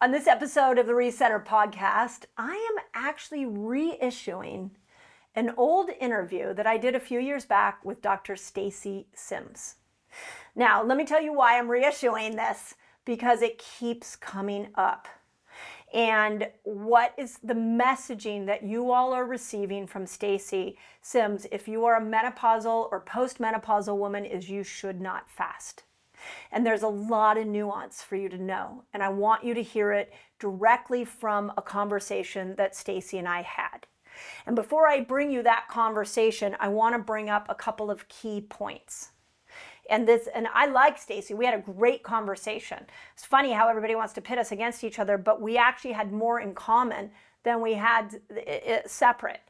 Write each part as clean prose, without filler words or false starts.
On this episode of the Resetter podcast, I am actually reissuing an old interview that I did a few years back with Dr. Stacy Sims. Now, let me tell you why I'm reissuing this, because it keeps coming up. And what is the messaging that you all are receiving from Stacy Sims, if you are a menopausal or postmenopausal woman, is you should not fast. And there's a lot of nuance for you to know. And I want you to hear it directly from a conversation that Stacy and I had. And before I bring you that conversation, I want to bring up a couple of key points. And I like Stacy. We had a great conversation. It's funny how everybody wants to pit us against each other, but we actually had more in common than we had separate.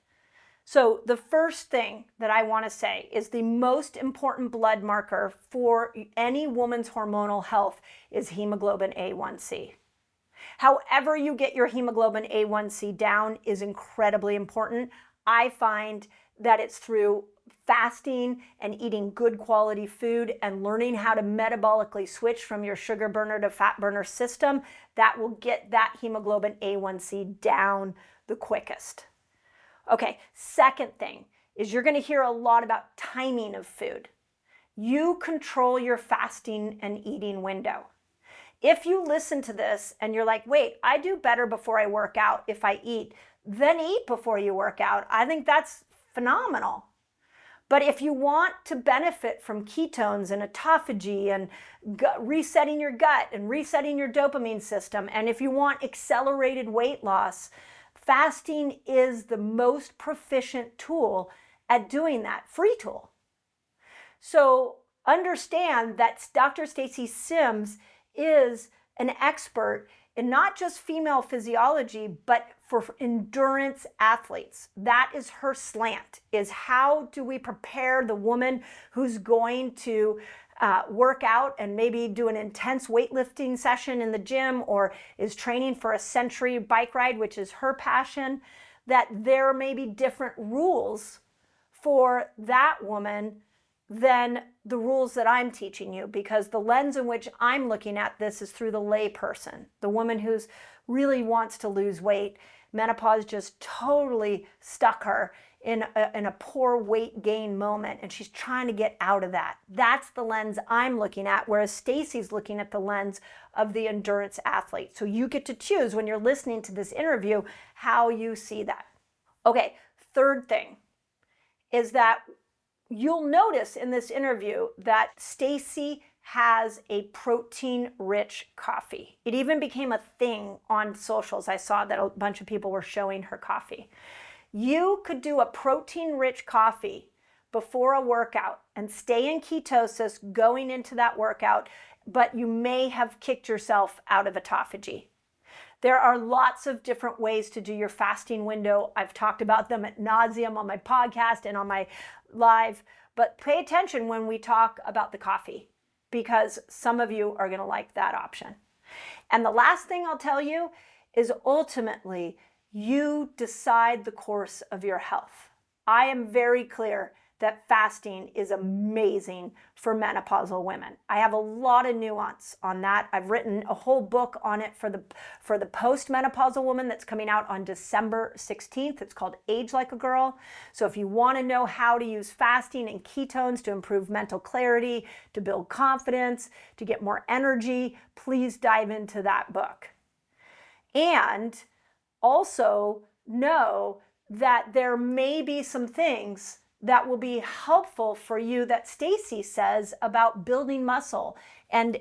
So the first thing that I want to say is the most important blood marker for any woman's hormonal health is hemoglobin A1C. However you get your hemoglobin A1C down is incredibly important. I find that it's through fasting and eating good quality food and learning how to metabolically switch from your sugar burner to fat burner system that will get that hemoglobin A1C down the quickest. Okay, second thing is you're going to hear a lot about timing of food. You control your fasting and eating window. If you listen to this and you're like, wait, I do better before I work out if I eat, then eat before you work out. I think that's phenomenal. But if you want to benefit from ketones and autophagy and resetting your gut and resetting your dopamine system, and if you want accelerated weight loss, fasting is the most proficient tool at doing that, free tool. So understand that Dr. Stacy Sims is an expert in not just female physiology, but for endurance athletes. That is her slant, is how do we prepare the woman who's going to work out and maybe do an intense weightlifting session in the gym or is training for a century bike ride, which is her passion, that there may be different rules for that woman than the rules that I'm teaching you, because the lens in which I'm looking at this is through the lay person, the woman who's really wants to lose weight. Menopause just totally stuck her in a poor weight gain moment, and she's trying to get out of that. That's the lens I'm looking at, whereas Stacy's looking at the lens of the endurance athlete. So you get to choose when you're listening to this interview how you see that. Okay, third thing is that you'll notice in this interview that Stacy has a protein-rich coffee. It even became a thing on socials. I saw that a bunch of people were showing her coffee. You could do a protein-rich coffee before a workout and stay in ketosis going into that workout, but you may have kicked yourself out of autophagy. There are lots of different ways to do your fasting window. I've talked about them ad nauseum on my podcast and on my live, but pay attention when we talk about the coffee, because some of you are going to like that option. And the last thing I'll tell you is ultimately you decide the course of your health. I am very clear that fasting is amazing for menopausal women. I have a lot of nuance on that. I've written a whole book on it for the postmenopausal woman that's coming out on December 16th. It's called Age Like a Girl. So if you want to know how to use fasting and ketones to improve mental clarity, to build confidence, to get more energy, please dive into that book. And also know that there may be some things that will be helpful for you that Stacy says about building muscle and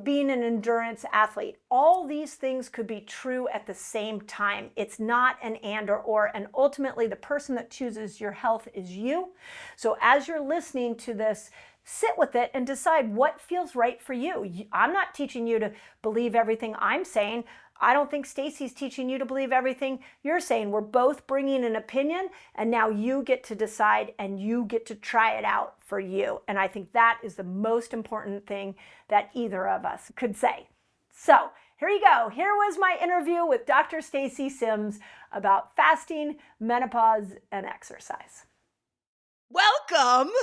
being an endurance athlete. All these things could be true at the same time. It's not an and or, and ultimately the person that chooses your health is you. So as you're listening to this, sit with it and decide what feels right for you. I'm not teaching you to believe everything I'm saying. I don't think Stacy's teaching you to believe everything you're saying. We're both bringing an opinion, and now you get to decide and you get to try it out for you. And I think that is the most important thing that either of us could say. So here you go. Here was my interview with Dr. Stacy Sims about fasting, menopause, and exercise. Welcome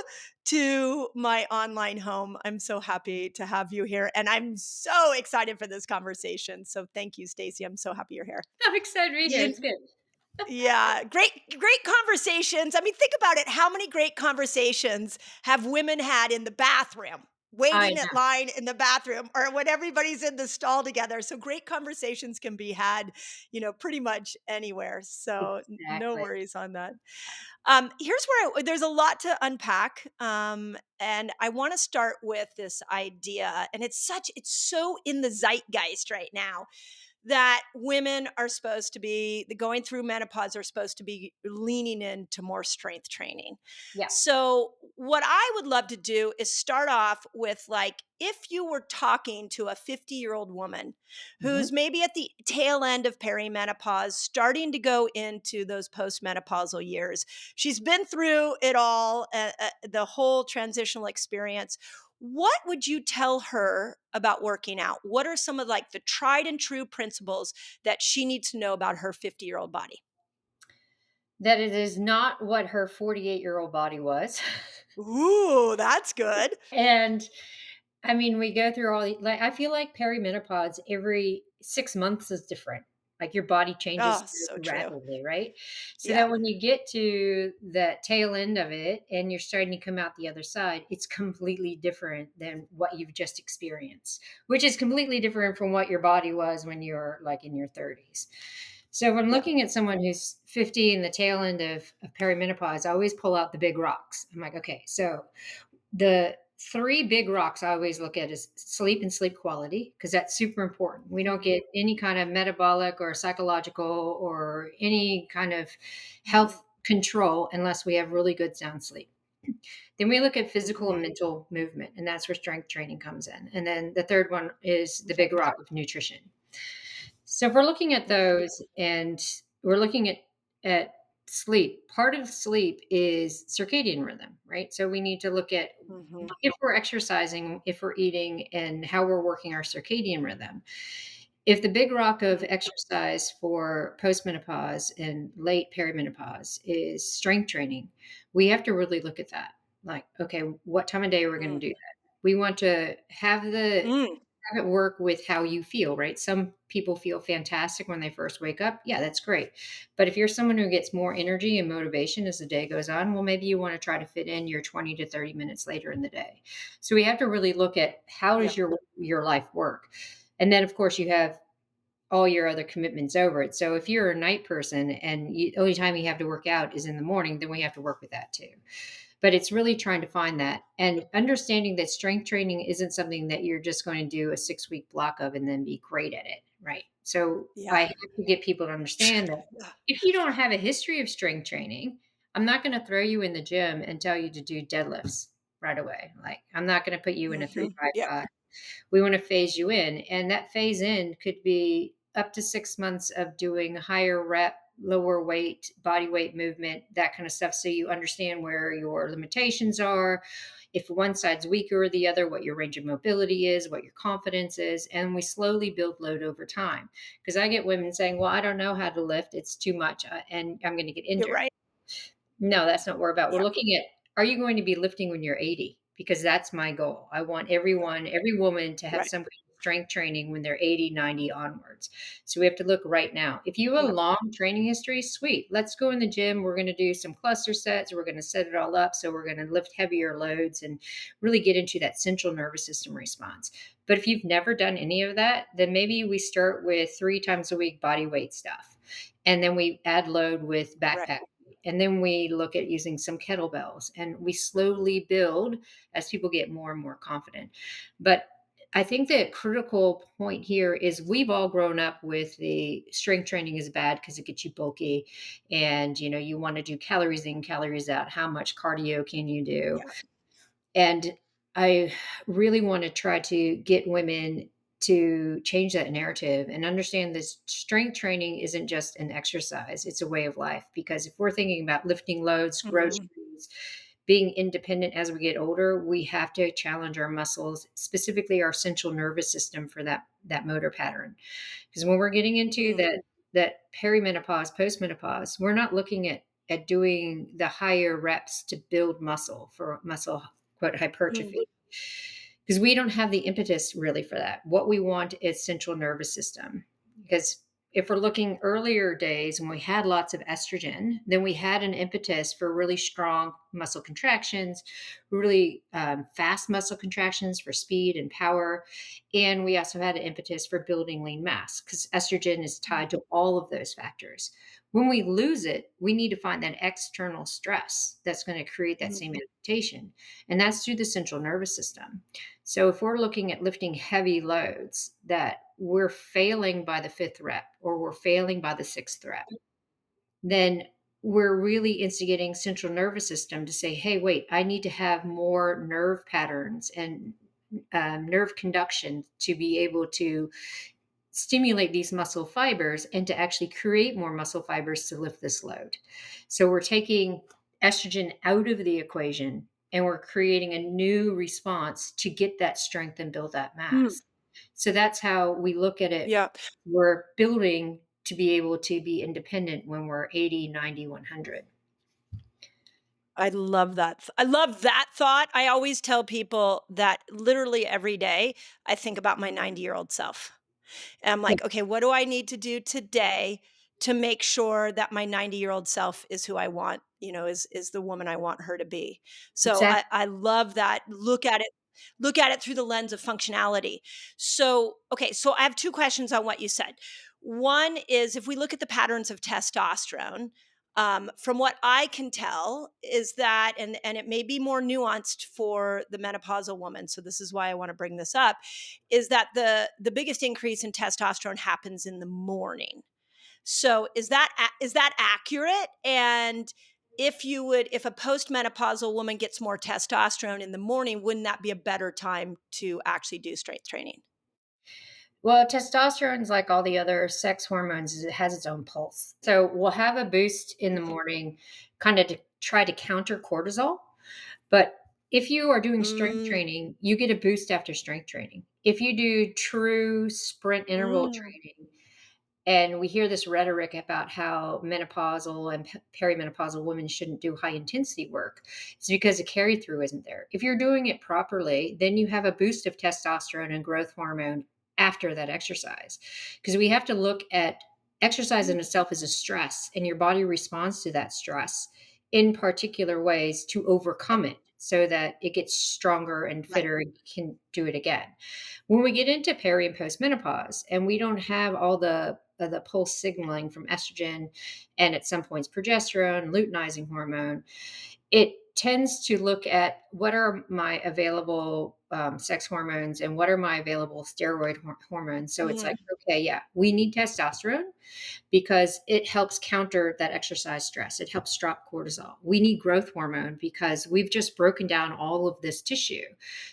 to my online home. I'm so happy to have you here, and I'm so excited for this conversation. So thank you, Stacy. I'm so happy you're here. I'm excited to be here. You It's good. yeah, great conversations. I mean, think about it. How many great conversations have women had in the bathroom? I Waiting at know. line in the bathroom or when everybody's in the stall together. So great conversations can be had, pretty much anywhere. So no Exactly. worries on that. Here's where there's a lot to unpack, and I want to start with this idea, and it's so in the zeitgeist right now that women are supposed to be the going through menopause are supposed to be leaning into more strength training. Yeah. So what I would love to do is start off with like if you were talking to a 50-year-old woman Mhm. who's maybe at the tail end of perimenopause, starting to go into those postmenopausal years. She's been through it all, the whole transitional experience. What would you tell her about working out? What are some of like the tried and true principles that she needs to know about her 50-year-old body? That it is not what her 48-year-old body was. Ooh, that's good. And I mean, we go through all the like I feel like perimenopause every 6 months is different. Like your body changes Oh, so true. rapidly, right? So Yeah. that when you get to that tail end of it and you're starting to come out the other side, it's completely different than what you've just experienced, which is completely different from what your body was when you're like in your 30s. So when Yeah. looking at someone who's 50 in the tail end of perimenopause, I always pull out the big rocks. I'm like, okay, so the three big rocks I always look at is sleep and sleep quality because that's super important. We don't Mhm. get any kind of metabolic or psychological or any kind of Mhm. health control unless we have really good sound sleep. Then we look at physical Mhm. and mental movement, and that's where strength training comes in. And then the third one is the Okay. big rock of nutrition. So if we're looking at Okay. those and we're looking at sleep, part of sleep is circadian rhythm, right? So we need to look at Mhm. if we're exercising, if we're eating, and how we're working our circadian rhythm. If the big rock of Mhm. exercise for postmenopause and late perimenopause is strength training, we have to really look at that. Like, okay, what time of day are we going Mm. to do that? We want to Mm. have it work with how you feel, right? Some people feel fantastic when they first wake up. Yeah, that's great. But if you're someone who gets more energy and motivation as the day goes on, well, maybe you want to try to fit in your 20 to 30 minutes later in the day. So we have to really look at how Yeah. does your life work? And then of course you have all your other commitments over it. So if you're a night person and the only time you have to work out is in the morning, then we have to work with that too. But it's really trying to find that and understanding that strength training isn't something that you're just going to do a 6 week block of and then be great at it. Right. So Yeah. I have to get people to understand that Yeah. if you don't have a history of strength training, I'm not going to throw you in the gym and tell you to do deadlifts right away. Like I'm not going to put you in a three Mhm. five Yeah. five. We want to phase you in. And that phase in could be up to 6 months of doing higher rep, lower weight, body weight movement, that kind of stuff. So you understand where your limitations are, if one side's weaker or the other, what your range of mobility is, what your confidence is. And we slowly build load over time. Because I get women saying, well, I don't know how to lift, it's too much, and I'm going to get You're injured. right. No, that's not what we're about. We're Yeah. looking at, are you going to be lifting when you're 80? Because that's my goal. I want everyone, every woman to have Right. some kind of strength training when they're 80, 90 onwards. So we have to look right now. If you have a Yeah. long training history, sweet. Let's go in the gym. We're going to do some cluster sets. We're going to set it all up. So we're going to lift heavier loads and really get into that central nervous system response. But if you've never done any of that, then maybe we start with 3 times a week body weight stuff. And then we add load with Right. backpack, and then we look at using some kettlebells and we slowly build as people get more and more confident. But I think the critical point here is we've all grown up with the strength training is bad because it gets you bulky and you want to do calories in, calories out. How much cardio can you do? Yeah. And I really want to try to get women to change that narrative and understand this strength training isn't just an exercise, it's a way of life. Because if we're thinking about lifting loads, Mhm. groceries, being independent as we get older, we have to challenge our muscles, specifically our central nervous system for that motor pattern. Because when we're getting into Mhm. that perimenopause, postmenopause, we're not looking at at doing the higher reps to build muscle for muscle quote Mm. hypertrophy because we don't have the impetus really for that. What we want is central nervous system. Because if we're looking earlier days when we had lots of estrogen, then we had an impetus for really strong muscle contractions, really fast muscle contractions for speed and power. And we also had an impetus for building lean mass because estrogen is tied to all of those factors. When we lose it, we need to find that external stress that's going to create that same Mhm. adaptation. And that's through the central nervous system. So if we're looking at lifting heavy loads that we're failing by the fifth rep or we're failing by the sixth rep, then we're really instigating central nervous system to say, hey, wait, I need to have more nerve patterns and nerve conduction to be able to stimulate these muscle fibers and to actually create more muscle fibers to lift this load. So we're taking estrogen out of the equation and we're creating a new response to get that strength and build that Mm. mass. So that's how we look at it. Yeah. We're building to be able to be independent when we're 80, 90, 100. I love that. I love that thought. I always tell people that literally every day I think about my 90-year-old self. And I'm like, okay, what do I need to do today to make sure that my 90-year-old self is who I want, is the woman I want her to be. So Exactly. I love that. Look at it through the lens of functionality. So, okay, so I have two questions on what you said. One is if we look at the patterns of testosterone, from what I can tell is that, and it may be more nuanced for the menopausal woman. So this is why I want to bring this up, is that the biggest increase in testosterone happens in the morning. So is that accurate? And if a postmenopausal woman gets more testosterone in the morning, wouldn't that be a better time to actually do strength training? Well, testosterone's like all the other sex hormones, it has its own pulse. So we'll have a boost in the morning, kind of to try to counter cortisol. But if you are doing strength Mm, training, you get a boost after strength training. If you do true sprint interval mm, training, and we hear this rhetoric about how menopausal and perimenopausal women shouldn't do high intensity work. It's because the carry through isn't there. If you're doing it properly, then you have a boost of testosterone and growth hormone after that exercise. Because we have to look at exercise in itself as a stress, and your body responds to that stress in particular ways to overcome it so that it gets stronger and right. fitter and can do it again. When we get into peri and postmenopause, and we don't have all the pulse signaling from estrogen and at some points progesterone, luteinizing hormone, it tends to look at what are my available sex hormones and what are my available steroid hormones. So it's like, Mhm, okay, yeah, we need testosterone because it helps counter that exercise stress. It helps drop cortisol. We need growth hormone because we've just broken down all of this tissue.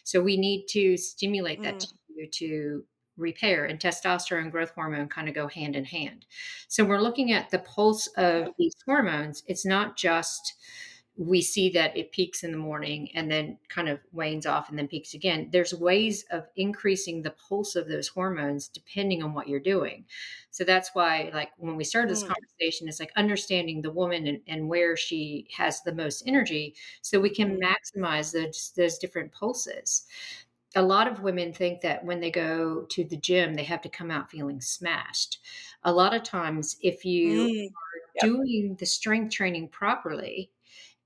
So we need to stimulate that mm, tissue to repair, and testosterone and growth hormone kind of go hand in hand. So we're looking at the pulse of okay. these hormones. It's not just we see that it peaks in the morning and then kind of wanes off and then peaks again. There's ways of increasing the pulse of those hormones depending on what you're doing. So that's why, like, when we started this Mm, conversation, it's like understanding the woman and where she has the most energy so we can mhm, maximize those different pulses. A lot of women think that when they go to the gym, they have to come out feeling smashed. A lot of times, if you mm, yep, doing the strength training properly,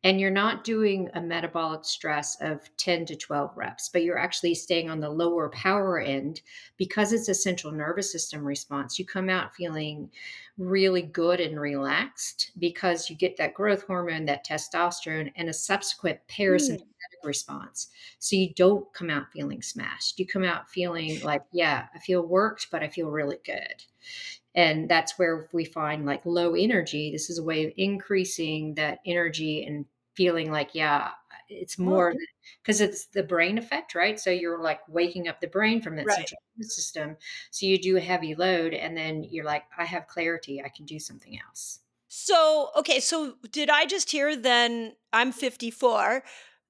and you're not doing a metabolic stress of 10 to 12 reps, but you're actually staying on the lower power end because it's a central nervous system response. You come out feeling really good and relaxed because you get that growth hormone, that testosterone, and a subsequent parasympathetic mm, response. So you don't come out feeling smashed. You come out feeling like, yeah, I feel worked, but I feel really good. And that's where we find like low energy. This is a way of increasing that energy and feeling like, yeah, it's oh, more because it's the brain effect, right? So you're like waking up the brain from that right. central nervous system. So you do a heavy load and then you're like, I have clarity. I can do something else. So, okay, so did I just hear then I'm 54,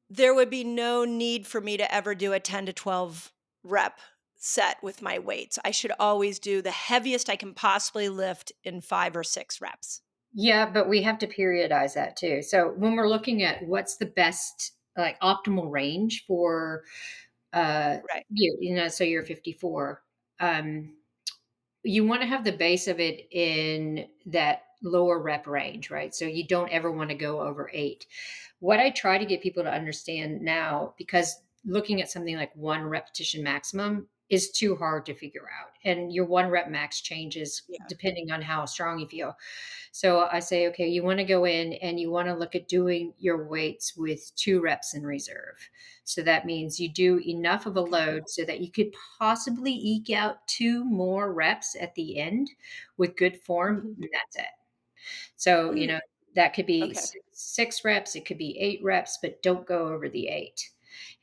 there would be no need for me to ever do a 10 to 12 rep set with my weights. I should always do the heaviest I can possibly lift in 5 or 6 reps. Yeah, but we have to periodize that too. So when we're looking at what's the best, like, optimal range for, uh, Right. so you're 54, um, you wanna have the base of it in that lower rep range, right? So you don't ever wanna go over 8. What I try to get people to understand now, because looking at something like 1 repetition maximum is too hard to figure out, and your 1 rep max changes Yeah. depending on how strong you feel. So I say, okay, you want to go in and you want to look at doing your weights with 2 reps in reserve. So that means you do enough of a Okay. load so that you could possibly eke out 2 more reps at the end with good form, Mhm. and that's it. So, Mm, that could be okay. 6 reps, it could be 8 reps, but don't go over the 8.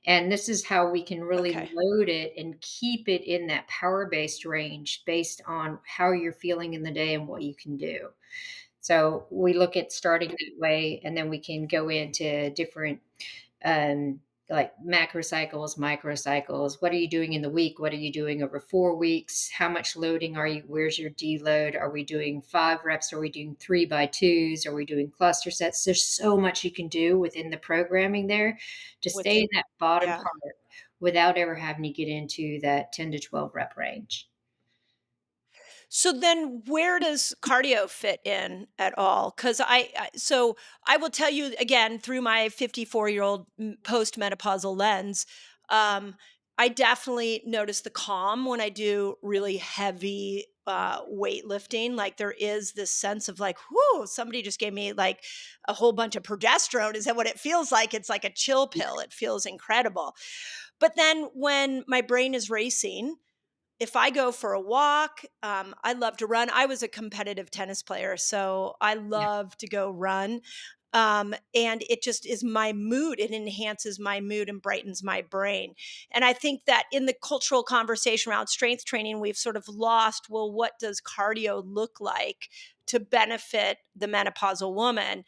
And this is how we can really Okay. load it and keep it in that power based range based on how you're feeling in the day and what you can do. So we look at starting that way, and then we can go into different, um, like macrocycles, microcycles. What are you doing in the week? What are you doing over 4 weeks? How much loading are you? Where's your deload? Are we doing 5 reps? Are we doing 3 by 2s? Are we doing cluster sets? There's so much you can do within the programming there to stay in Within that bottom yeah. part without ever having to get into that 10 to 12 rep range. So then where does cardio fit in at all? Cuz so I will tell you again through my 54-year-old post-menopausal lens, um I definitely notice the calm when I do really heavy weightlifting. Like there is this sense of like, whoo, somebody just gave me like a whole bunch of progesterone. Is that what it feels like? It's like a chill pill. It feels incredible. But then when my brain is racing, if I go for a walk, I love to run. I was a competitive tennis player, so I Yeah. love to go run. And it just is my mood. It enhances my mood and brightens my brain. And I think that in the cultural conversation around strength training, we've sort of lost well, what does cardio look like to benefit the menopausal woman?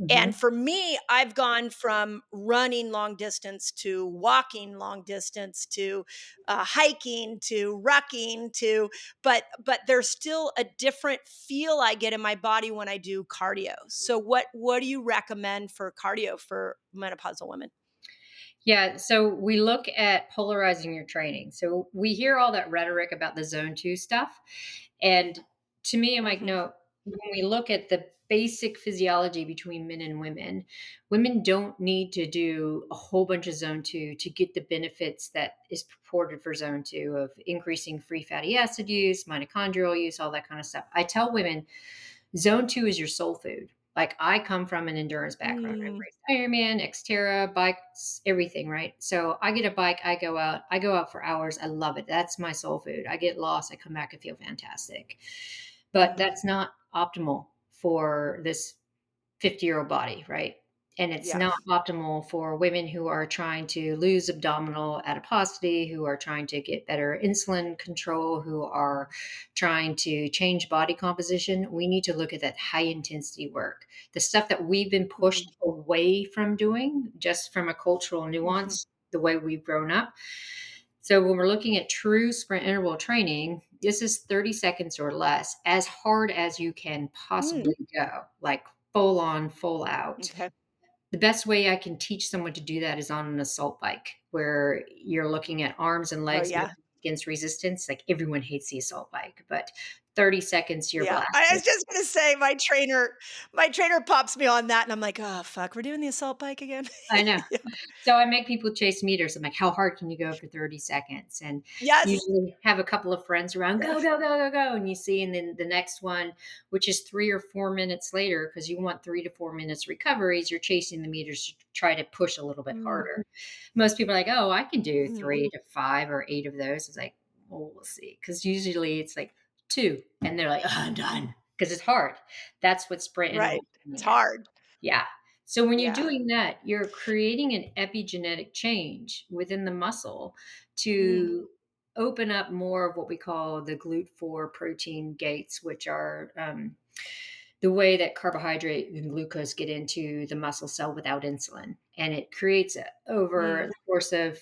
And Mhm. for me, I've gone from running long distance to walking long distance to hiking to rucking to but there's still a different feel I get in my body when I do cardio. So what do you recommend for cardio for menopausal women? Yeah, so we look at polarizing your training. So we hear all that rhetoric about the zone 2 stuff. And to me, I'm like, Hmm. no, when we look at the basic physiology between men and women don't need to do a whole bunch of zone 2 to get the benefits that is purported for zone 2 of increasing free fatty acid use, mitochondrial use, all that kind of stuff. I tell women zone 2 is your soul food. Like, I come from an endurance background. I've Mm, raced Ironman, Xterra, bikes, everything, right? So I get a bike, I go out for hours. I love it. That's my soul food. I get lost, I come back, I feel fantastic. But mhm. that's not optimal for this 50-year-old body, right? And it's Yeah. not optimal for women who are trying to lose abdominal adiposity, who are trying to get better insulin control, who are trying to change body composition. We need to look at that high intensity work, the stuff that we've been Mm, pushed away from doing just from a cultural mhm. nuance, the way we've grown up. So when we're looking at true sprint interval training, this is 30 seconds or less, as hard as you can Mm, possibly go, like full on, full out. okay. The best way I can teach someone to do that is on an assault bike, where you're looking at arms and Oh legs yeah. against resistance. Like, everyone hates the assault bike, but 30 seconds, you're Yeah. I blasted. was just gonna say my trainer pops me on that and I'm like, oh fuck, we're doing the assault bike again. I know. Yeah. So I make people chase meters. I'm like, how hard can you go for 30 seconds? And Yes. usually have a couple of friends around, go, Yes. go, go, go, go. And you see, and then the next one, which is 3 or 4 minutes later, because you want 3 to 4 minutes recoveries, you're chasing the meters to try to push a little bit Mm, harder. Most people are like, oh, I can do mhm. 3 to 5 or 8 of those. It's like, well, we'll see. Because usually it's like 2. And they're like, oh, I'm done. Because it's hard. That's what sprint interval Right. It's training is. hard. Yeah. So when you're Yeah. doing that, you're creating an epigenetic change within the muscle Mm, to open up more of what we call the GLUT4 protein gates, which are the way that carbohydrate and glucose get into the muscle cell without insulin. And it creates it over Mm. the course of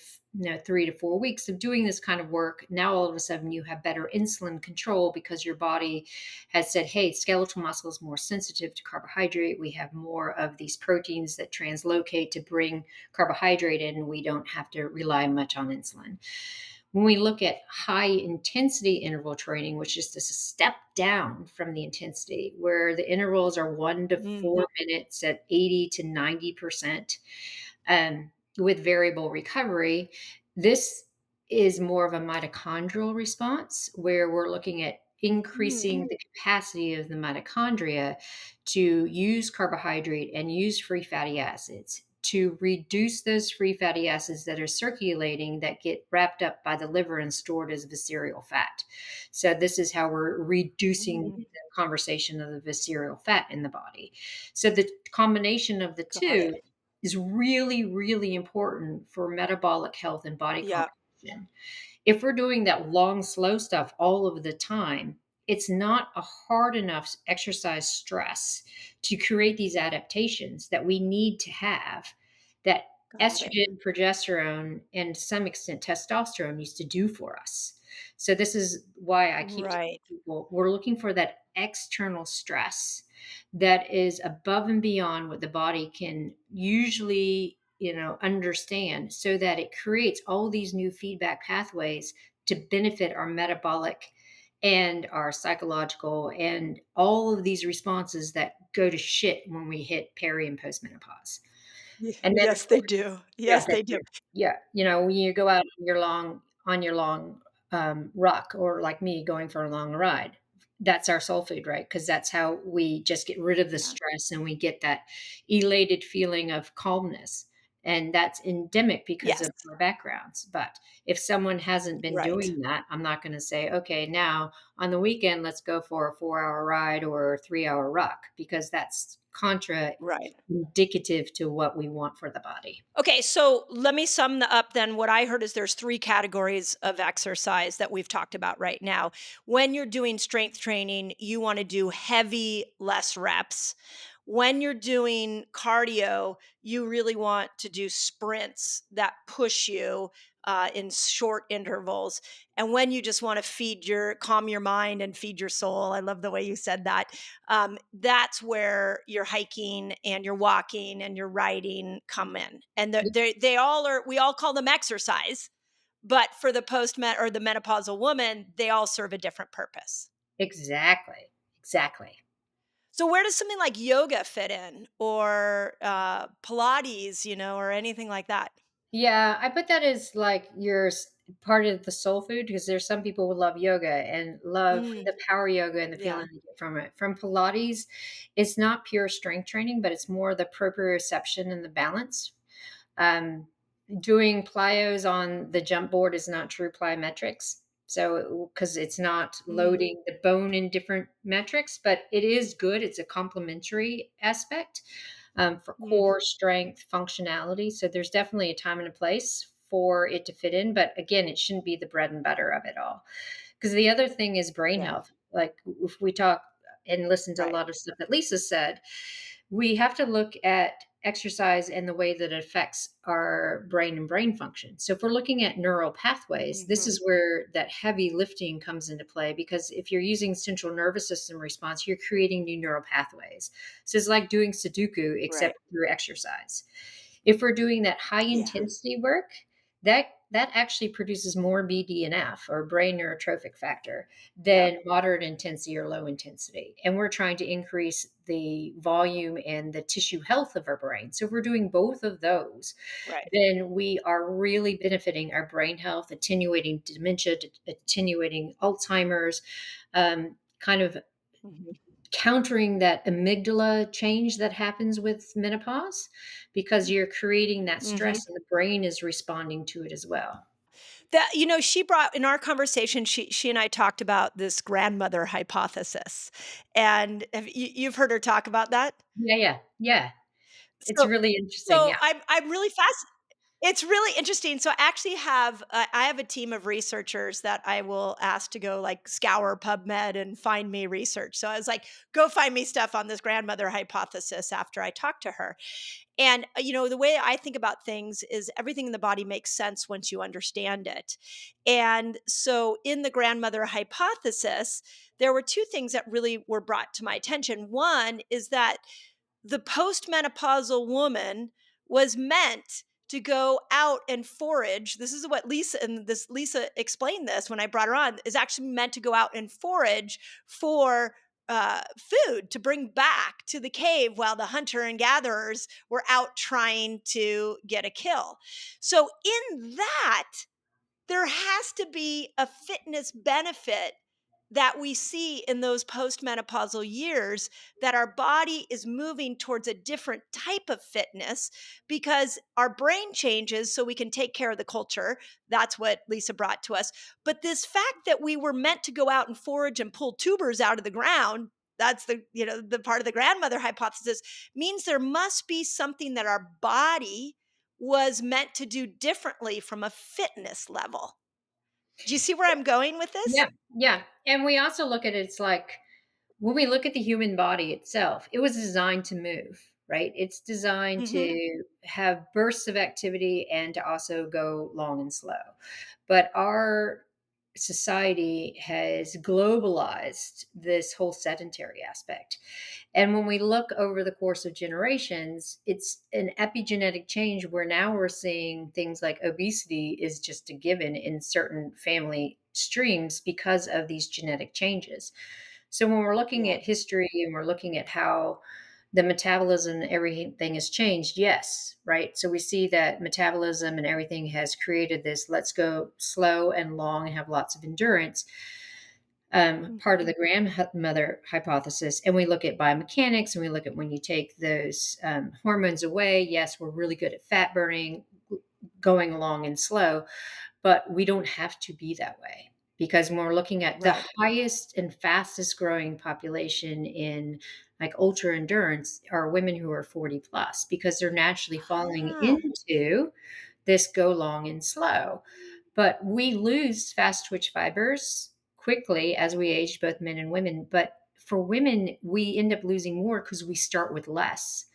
3 to 4 weeks of doing this kind of work. Now all of a sudden you have better insulin control because your body has said, hey, skeletal muscle is more sensitive to carbohydrate. We have more of these proteins that translocate to bring carbohydrate in. We don't have to rely much on insulin. When we look at high intensity interval training, which is just a step down from the intensity, where the intervals are 1 to 4 minutes at 80 to 90%, with variable recovery, this is more of a mitochondrial response where we're looking at increasing Mm. the capacity of the mitochondria to use carbohydrate and use free fatty acids to reduce those free fatty acids that are circulating that get wrapped up by the liver and stored as visceral fat. So this is how we're reducing Mm. the conversation of the visceral fat in the body. So the combination of the Got two it. is really, really important for metabolic health and body Yeah. composition. If we're doing that long, slow stuff all of the time, it's not a hard enough exercise stress to create these adaptations that we need to have that Got it. estrogen, progesterone, and to some extent testosterone used to do for us. So, this is why I keep telling Right. people we're looking for that external stress that is above and beyond what the body can usually understand, so that it creates all these new feedback pathways to benefit our metabolic and our psychological and all of these responses that go to shit when we hit peri and postmenopause. And then, of Yes, they course, do. yeah, Yes, they they do. do. Yeah, when you go out on your long ruck, or like me going for a long ride, that's our soul food, right? Because that's how we just get rid of the Yeah. stress and we get that elated feeling of calmness. And that's endemic because Yes. of our backgrounds. But if someone hasn't been Right. doing that, I'm not going to say, okay, now on the weekend, let's go for a 4 hour ride or a 3 hour ruck, because that's contra Right. indicative to what we want for the body. Okay, so let me sum up then. What I heard is there's three categories of exercise that we've talked about right now. When you're doing strength training, you want to do heavy, less reps. When you're doing cardio, you really want to do sprints that push you in short intervals. And when you just want to calm your mind and feed your soul, I love the way you said that. That's where your hiking and your walking and your riding come in. And they all are, we all call them exercise, but for the or the menopausal woman, they all serve a different purpose. Exactly. Exactly. So where does something like yoga fit in, or Pilates, or anything like that? Yeah, I put that as like part of the soul food, because there's some people who love yoga and love Mm, the power yoga and the yeah. feeling they get from it. From Pilates, it's not pure strength training, but it's more the proprioception and the balance. Um, Doing plyos on the jump board is not true plyometrics. So, because it's not Mm, loading the bone in different metrics, but it is good. It's a complementary aspect for mm, core strength functionality. So, there's definitely a time and a place for it to fit in. But again, it shouldn't be the bread and butter of it all. Because the other thing is brain yeah. health. Like, if we talk and listen to a Right. lot of stuff that Lisa said, we have to look at exercise and the way that it affects our brain and brain function. So if we're looking at neural pathways, this Hmm. is where that heavy lifting comes into play, because if you're using central nervous system response, you're creating new neural pathways. So it's like doing Sudoku Right. except through exercise. If we're doing that high Yeah. intensity work, that actually produces more BDNF, or brain neurotrophic factor, Yep. than moderate intensity or low intensity. And we're trying to increase the volume and the tissue health of our brain. So if we're doing both of those, Right. then we are really benefiting our brain health, attenuating dementia, attenuating Alzheimer's, kind of Mhm. countering that amygdala change that happens with menopause, because you're creating that Mhm. stress and the brain is responding to it as well. That she brought in our conversation, she and I talked about this grandmother hypothesis. And you've heard her talk about that? Yeah, yeah, yeah. It's So really interesting. so Yeah. I'm really fascinated. It's really interesting. So I actually have I have a team of researchers that I will ask to go like scour PubMed and find me research. So I was like, go find me stuff on this grandmother hypothesis after I talked to her. And the way I think about things is everything in the body makes sense once you understand it. And so in the grandmother hypothesis, there were two things that really were brought to my attention. One is that the postmenopausal woman was meant to go out and forage. This is what Lisa explained this when I brought her on, is actually meant to go out and forage for food to bring back to the cave while the hunter and gatherers were out trying to get a kill. So in that, there has to be a fitness benefit that we see in those postmenopausal years, that our body is moving towards a different type of fitness because our brain changes so we can take care of the culture. That's what Lisa brought to us. But this fact that we were meant to go out and forage and pull tubers out of the ground, that's the part of the grandmother hypothesis, means there must be something that our body was meant to do differently from a fitness level. Do you see where I'm going with this? Yeah, yeah. And we also look at it, it's like when we look at the human body itself, it was designed to move, right? It's designed Mhm. to have bursts of activity and to also go long and slow. But our society has globalized this whole sedentary aspect. And when we look over the course of generations, it's an epigenetic change where now we're seeing things like obesity is just a given in certain family streams because of these genetic changes. So when we're looking Yeah. at history and we're looking at how the metabolism and everything has changed, yes, right? So we see that metabolism and everything has created this let's go slow and long and have lots of endurance, part of Mhm. the grandmother hypothesis. And we look at biomechanics and we look at when you take those hormones away, yes, we're really good at fat burning, going along and slow, but we don't have to be that way because when we're looking at the Right. highest and fastest growing population in like ultra endurance are women who are 40 plus because they're naturally falling Ah. into this go long and slow. But we lose fast twitch fibers quickly as we age, both men and women. But for women, we end up losing more because we start with less.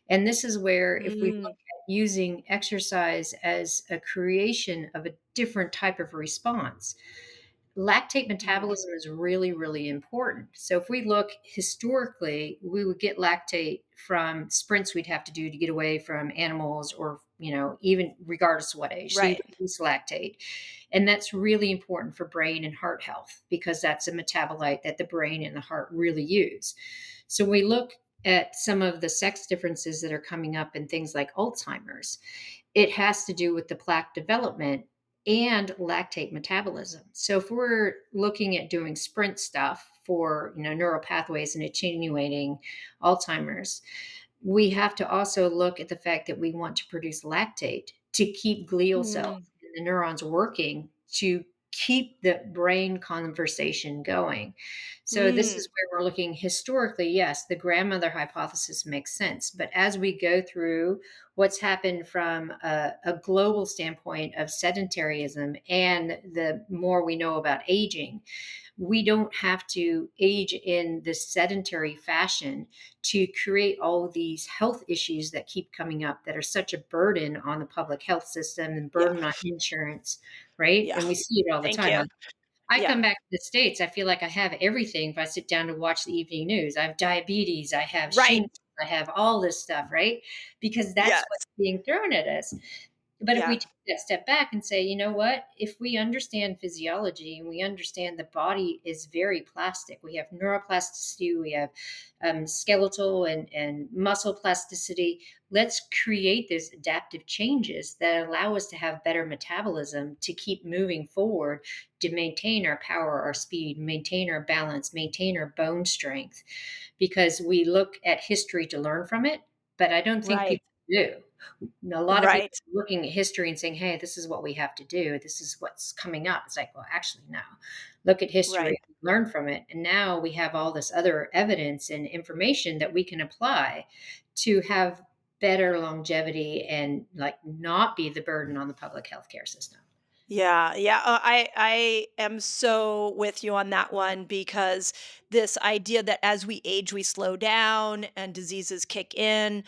And this is where, if we Mm. look at using exercise as a creation of a different type of response, lactate Mm. metabolism is really, really important. So if we look historically, we would get lactate from sprints we'd have to do to get away from animals or, even regardless of what age. So you Right. produce lactate. And that's really important for brain and heart health because that's a metabolite that the brain and the heart really use. So we look at some of the sex differences that are coming up in things like Alzheimer's. It has to do with the plaque development and lactate metabolism. So if we're looking at doing sprint stuff for, neural pathways and attenuating Alzheimer's, we have to also look at the fact that we want to produce lactate to keep glial cells Mm. and the neurons working to keep the brain conversation going. So this Mm. is where we're looking historically. Yes, the grandmother hypothesis makes sense, but as we go through what's happened from a global standpoint of sedentarism and the more we know about aging, we don't have to age in this sedentary fashion to create all of these health issues that keep coming up that are such a burden on the public health system and Yeah. burden on insurance, right? Yeah. And we see it all the Thank time. you. Like, I Yeah. come back to the States, I feel like I have everything if I sit down to watch the evening news. I have diabetes, I have Right. shingles, I have all this stuff, right? Because that's Yes. what's being thrown at us. But if we Yeah. take that step back and say, you know what, if we understand physiology and we understand the body is very plastic, we have neuroplasticity, we have skeletal and muscle plasticity. Let's create these adaptive changes that allow us to have better metabolism to keep moving forward, to maintain our power, our speed, maintain our balance, maintain our bone strength, because we look at history to learn from it. But I don't think Right. people do. A lot of people Right. are looking at history and saying, hey, this is what we have to do. This is what's coming up. It's like, well, actually, no. Look at Right. history, learn from it. And now we have all this other evidence and information that we can apply to have better longevity and like not be the burden on the public healthcare system. Yeah, yeah. I am so with you on that one because this idea that as we age, we slow down and diseases kick in.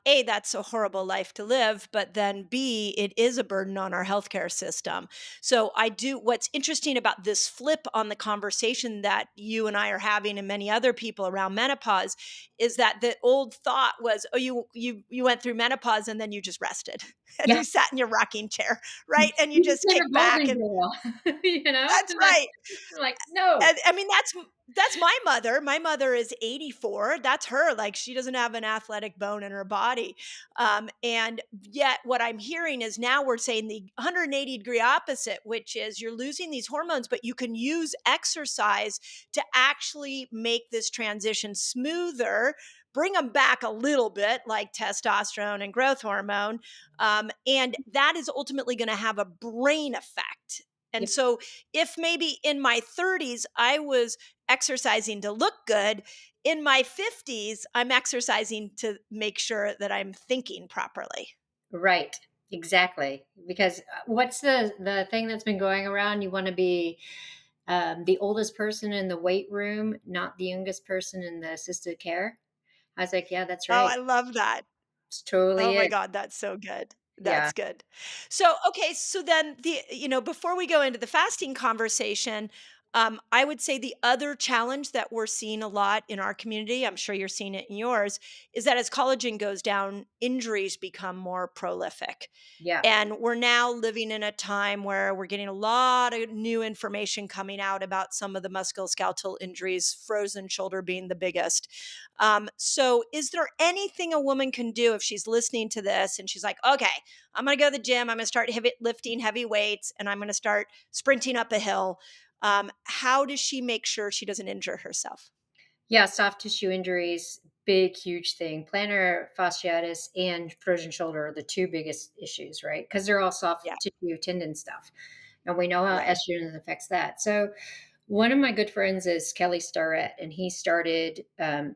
A, that's a horrible life to live, but then B, it is a burden on our healthcare system. So I do. What's interesting about this flip on the conversation that you and I are having, and many other people around menopause, is that the old thought was, oh, you went through menopause and then you just rested and Yeah. you sat in your rocking chair, right? And you You just became a kick back golden and girl, that's and right. like, no. And I mean, that's my mother. My mother is 84. That's her. Like she doesn't have an athletic bone in her body. And yet what I'm hearing is now we're saying the 180-degree opposite, which is you're losing these hormones, but you can use exercise to actually make this transition smoother, bring them back a little bit, like testosterone and growth hormone. And that is ultimately going to have a brain effect. And Yep. so if maybe in my 30s I was exercising to look good, in my 50s I'm exercising to make sure that I'm thinking properly. Right. Exactly. Because what's the thing that's been going around? You want to be the oldest person in the weight room, not the youngest person in the assisted care. I was like, yeah, that's Oh, right. I love that. It's Oh totally my it. God, that's so good. Yeah. That's good. So, okay, so then before we go into the fasting conversation, I would say the other challenge that we're seeing a lot in our community, I'm sure you're seeing it in yours, is that as collagen goes down, injuries become more prolific. Yeah. And we're now living in a time where we're getting a lot of new information coming out about some of the musculoskeletal injuries, frozen shoulder being the biggest. So, is there anything a woman can do if she's listening to this and she's like, okay, I'm going to go to the gym, I'm going to start lifting heavy weights, and I'm going to start sprinting up a hill? How does she make sure she doesn't injure herself? Yeah, soft tissue injuries, big, huge thing. Plantar fasciitis and frozen shoulder are the two biggest issues, right? Because they're all soft Yeah, tissue tendon stuff. And we know how right. estrogen affects that. So, one of my good friends is Kelly Starrett, and he started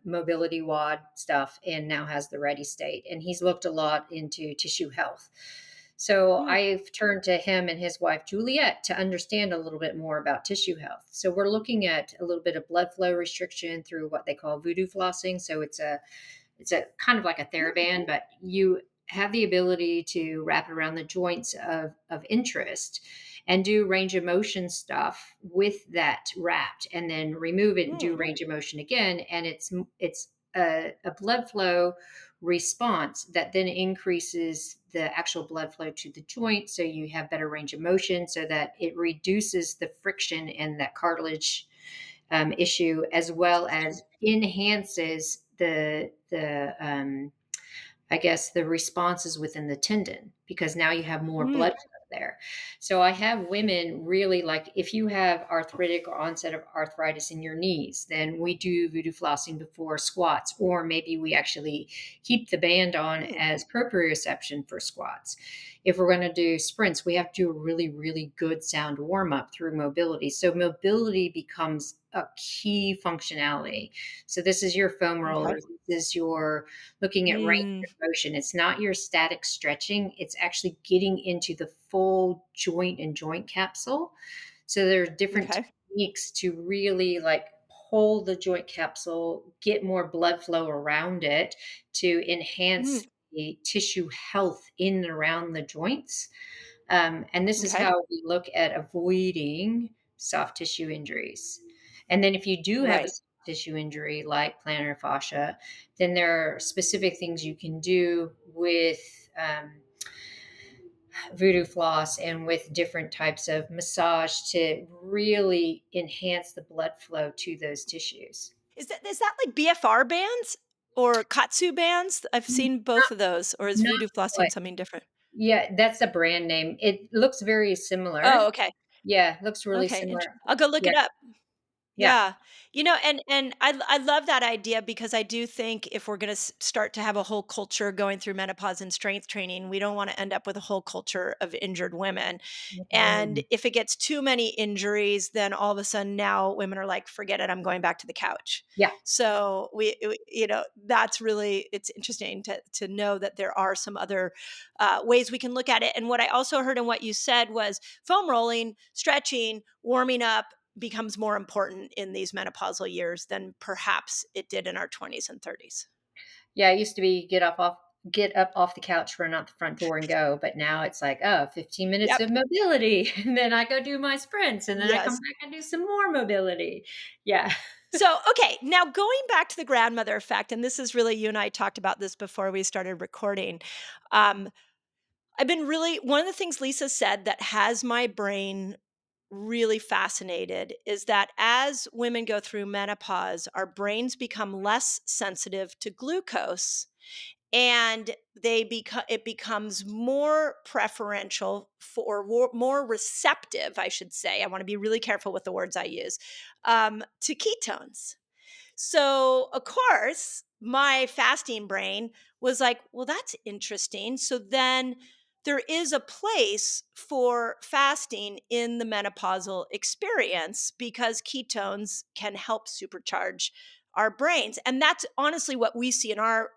mobility WOD stuff and now has the Ready State. And he's looked a lot into tissue health. So Mm, I've turned to him and his wife, Juliet, to understand a little bit more about tissue health. So we're looking at a little bit of blood flow restriction through what they call voodoo flossing. So it's a kind of like a mm, TheraBand, but you have the ability to wrap it around the joints of interest and do range of motion stuff with that wrapped and then remove it and do mm. range of motion again. And it's a blood flow response that then increases the actual blood flow to the joint. So you have better range of motion so that it reduces the friction and that cartilage issue, as well as enhances the I guess the responses within the tendon because now you have more blood Mm, flow there. So I have women really like if you have arthritic or onset of arthritis in your knees, then we do voodoo flossing before squats, or maybe we actually keep the band on mm. as proprioception for squats. If we're going to do sprints, we have to do a really, really good sound warm up through mobility. So mobility becomes a key functionality. So this is your foam Okay. rollers, this is your looking at range Mm, of motion. It's not your static stretching, it's actually getting into the full joint and joint capsule. So there are different okay. techniques to really like pull the joint capsule, get more blood flow around it to Mm, enhance the tissue health in and around the joints. And this is okay. how we look at avoiding soft tissue injuries. And then if you do have a Right. soft tissue injury like plantar fascia, then there are specific things you can do with voodoo floss and with different types of massage to really enhance the blood flow to those tissues. Is that like BFR bands or Katsu bands? I've seen Not, both of those, or is not voodoo quite. flossing something different? Yeah, that's a brand name. It looks very similar. Oh, okay. Yeah, looks really Okay, similar. I'll go look Yeah. it up. Yeah. Yeah. And I love that idea because I do think if we're going to start to have a whole culture going through menopause and strength training, we don't want to end up with a whole culture of injured women. And Mhm. if it gets too many injuries, then all of a sudden now women are like, forget it, I'm going back to the couch. Yeah. So that's really, it's interesting to know that there are some other ways we can look at it. And what I also heard in what you said was foam rolling, stretching, warming up becomes more important in these menopausal years than perhaps it did in our 20s and 30s. Yeah, it used to be get up off the couch, run out the front door and go, but now it's like, oh, 15 minutes Yep. of mobility, and then I go do my sprints, and then I come Yes. back and do some more mobility. Yeah. So, okay, now going back to the grandmother effect, and this is really, you and I talked about this before we started recording. Um, I've been really, one of the things Lisa said that has my brain really fascinated is that as women go through menopause, our brains become less sensitive to glucose, and it becomes more preferential for more receptive, I should say. I want to be really careful with the words I use, to ketones. So, of course, my fasting brain was like, well, that's interesting. So then there is a place for fasting in the menopausal experience because ketones can help supercharge our brains. And that's honestly what we see in our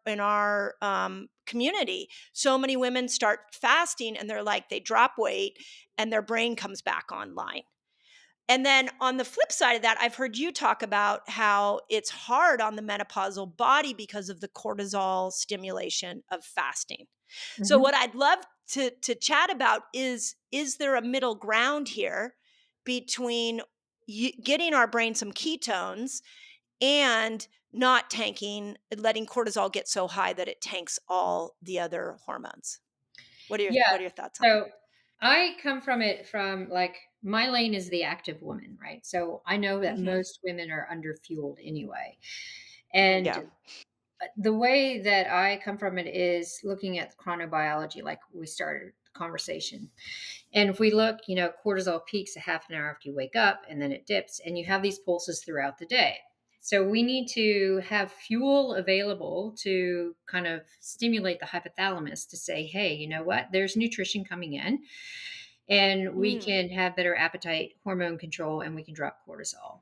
community. So many women start fasting and they're like, they drop weight and their brain comes back online. And then on the flip side of that, I've heard you talk about how it's hard on the menopausal body because of the cortisol stimulation of fasting. So Mhm. what I'd love to chat about is there a middle ground here between getting our brain some ketones and not tanking, letting cortisol get so high that it tanks all the other hormones? Yeah. What are your thoughts on So I come from it from like my lane is the active woman, right? So I know that? that Hmm. most women are underfueled anyway. Yeah. And the way that I come from it is looking at the chronobiology, like we started the conversation. And if we look, cortisol peaks a half an hour after you wake up and then it dips, and you have these pulses throughout the day. So we need to have fuel available to kind of stimulate the hypothalamus to say, hey, you know what? There's nutrition coming in, and we Mm. can have better appetite hormone control, and we can drop cortisol.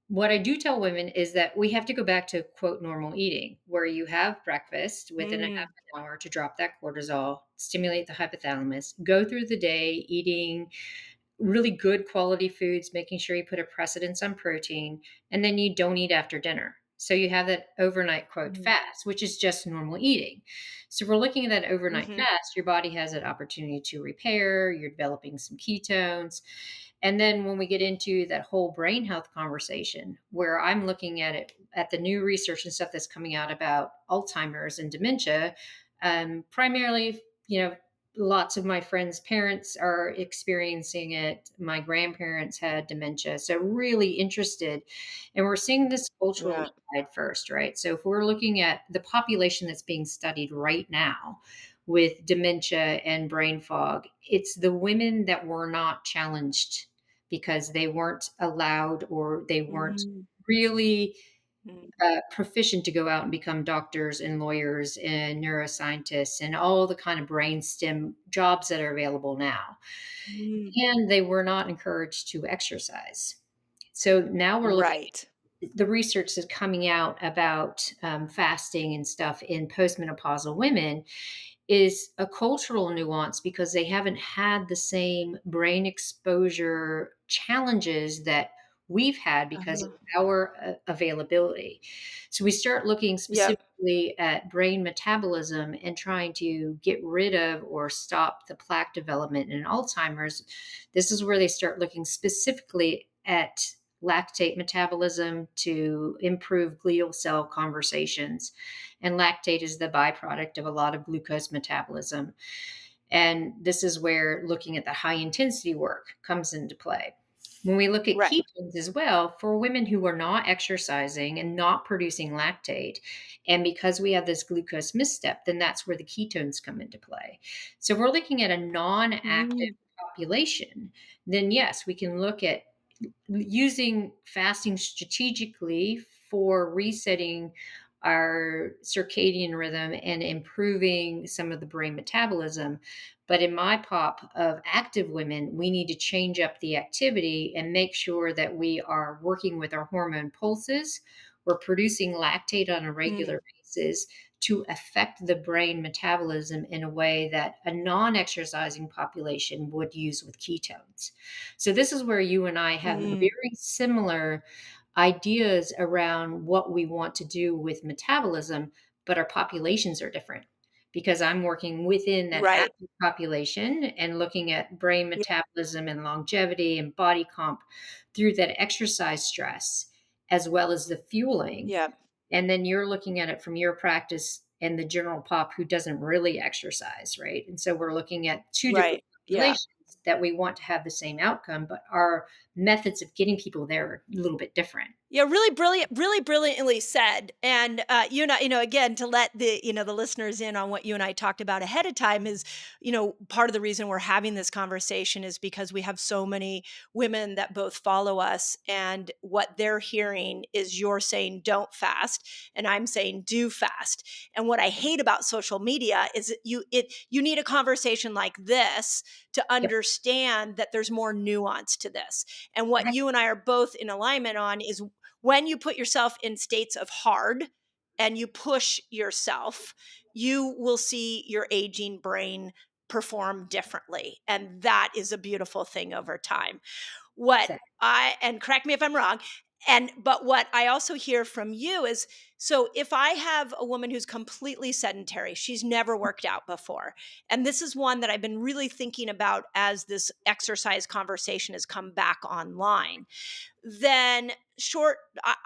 What I do tell women is that we have to go back to quote normal eating, where you have breakfast within a half Mm. an hour to drop that cortisol, stimulate the hypothalamus, go through the day eating really good quality foods, making sure you put a precedence on protein, and then you don't eat after dinner. So you have that overnight quote Mm. fast, which is just normal eating. So if we're looking at that overnight Mhm. fast, your body has that opportunity to repair, you're developing some ketones. And then when we get into that whole brain health conversation, where I'm looking at it at the new research and stuff that's coming out about Alzheimer's and dementia, primarily, lots of my friends' parents are experiencing it. My grandparents had dementia. So, really interested. And we're seeing this cultural Yeah. divide first, right? So, if we're looking at the population that's being studied right now with dementia and brain fog, it's the women that were not challenged because they weren't allowed or they weren't Mm. really Mm. proficient to go out and become doctors and lawyers and neuroscientists and all the kind of brain stem jobs that are available now. Mm. And they were not encouraged to exercise. So now we're looking Right. at the research that's coming out about fasting and stuff in postmenopausal women is a cultural nuance because they haven't had the same brain exposure challenges that we've had because of Uh-huh. our availability. So we start looking Yep. specifically at brain metabolism and trying to get rid of or stop the plaque development in Alzheimer's. This is where they start looking specifically at lactate metabolism to improve glial cell conversations. And lactate is the byproduct of a lot of glucose metabolism. And this is where looking at the high intensity work comes into play. When we look at Right. ketones as well, for women who are not exercising and not producing lactate, and because we have this glucose misstep, then that's where the ketones come into play. So if we're looking at a non active Mm. population, then yes, we can look at using fasting strategically for resetting our circadian rhythm and improving some of the brain metabolism. But in my pop of active women, we need to change up the activity and make sure that we are working with our hormone pulses. We're producing lactate on a Mm, regular basis to affect the brain metabolism in a way that a non exercising population would use with ketones. So this is where you and I have mm, very similar ideas around what we want to do with metabolism, but our populations are different because I'm working within that right. active population and looking at brain Yeah, metabolism and longevity and body comp through that exercise stress as well as the fueling. yeah, And then you're looking at it from your practice and the general pop who doesn't really exercise, right? And so we're looking at two different right. Yeah. populations that we want to have the same outcome, but our methods of getting people there are a little bit different. Yeah, really brilliantly said. And you and I, again, to let the listeners in on what you and I talked about ahead of time is, part of the reason we're having this conversation is because we have so many women that both follow us, and what they're hearing is you're saying don't fast, and I'm saying do fast. And what I hate about social media is that you need a conversation like this to Yep. understand that there's more nuance to this. And what Right. you and I are both in alignment on is when you put yourself in states of hard and you push yourself, you will see your aging brain perform differently. And that is a beautiful thing over time. What Exactly. and correct me if I'm wrong, but what I also hear from you is, so if I have a woman who's completely sedentary, she's never worked out before, and this is one that I've been really thinking about as this exercise conversation has come back online, then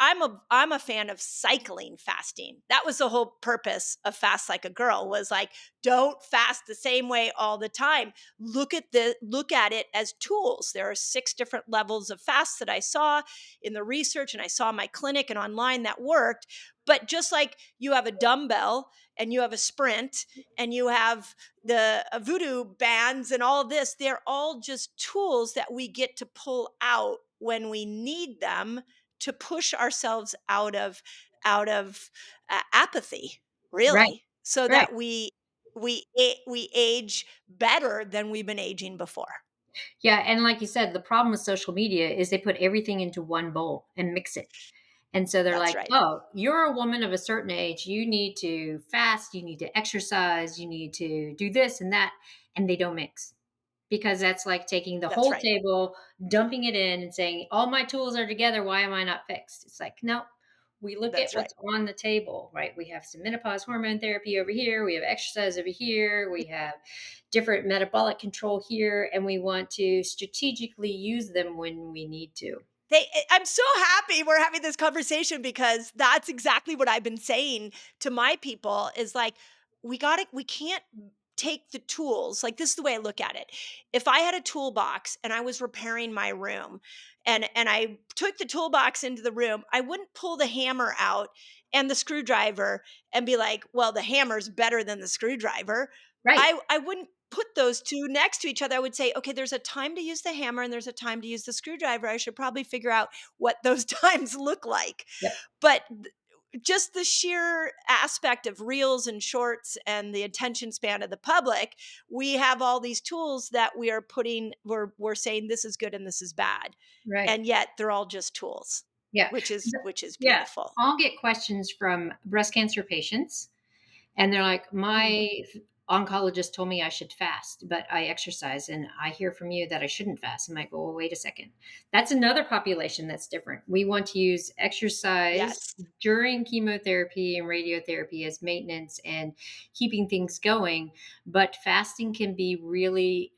I'm a fan of cycling fasting. That was the whole purpose of Fast Like a Girl, was like, don't fast the same way all the time. Look at it as tools. There are 6 different levels of fast that I saw in the research, and I saw my clinic and online that worked. But just like you have a dumbbell and you have a sprint and you have the voodoo bands and all this, they're all just tools that we get to pull out when we need them to push ourselves out of apathy, Right. really, so Right. that we age better than we've been aging before. Yeah. And like you said, the problem with social media is they put everything into one bowl and mix it. And so they're That's like, right. oh, you're a woman of a certain age. You need to fast. You need to exercise. You need to do this and that. And they don't mix because that's like taking the That's whole right. table, dumping it in, and saying, all my tools are together. Why am I not fixed? It's like, no, we look at That's right. what's on the table, right? We have some menopause hormone therapy over here. We have exercise over here. We have different metabolic control here. And we want to strategically use them when we need to. I'm so happy we're having this conversation, because that's exactly what I've been saying to my people is like, we can't take the tools. Like, this is the way I look at it. If I had a toolbox and I was repairing my room, and I took the toolbox into the room, I wouldn't pull the hammer out and the screwdriver and be like, well, the hammer's better than the screwdriver. Right. I wouldn't put those 2 next to each other. I would say, okay, there's a time to use the hammer and there's a time to use the screwdriver. I should probably figure out what those times look like. Yep. But just the sheer aspect of reels and shorts and the attention span of the public, we have all these tools that we're saying this is good and this is bad. Right. And yet they're all just tools, Yeah. which is Yeah. beautiful. I'll get questions from breast cancer patients. And they're like, Mhm. my oncologist told me I should fast, but I exercise. And I hear from you that I shouldn't fast. I'm like, well, wait a second. That's another population that's different. We want to use exercise Yes. during chemotherapy and radiotherapy as maintenance and keeping things going. But fasting can be really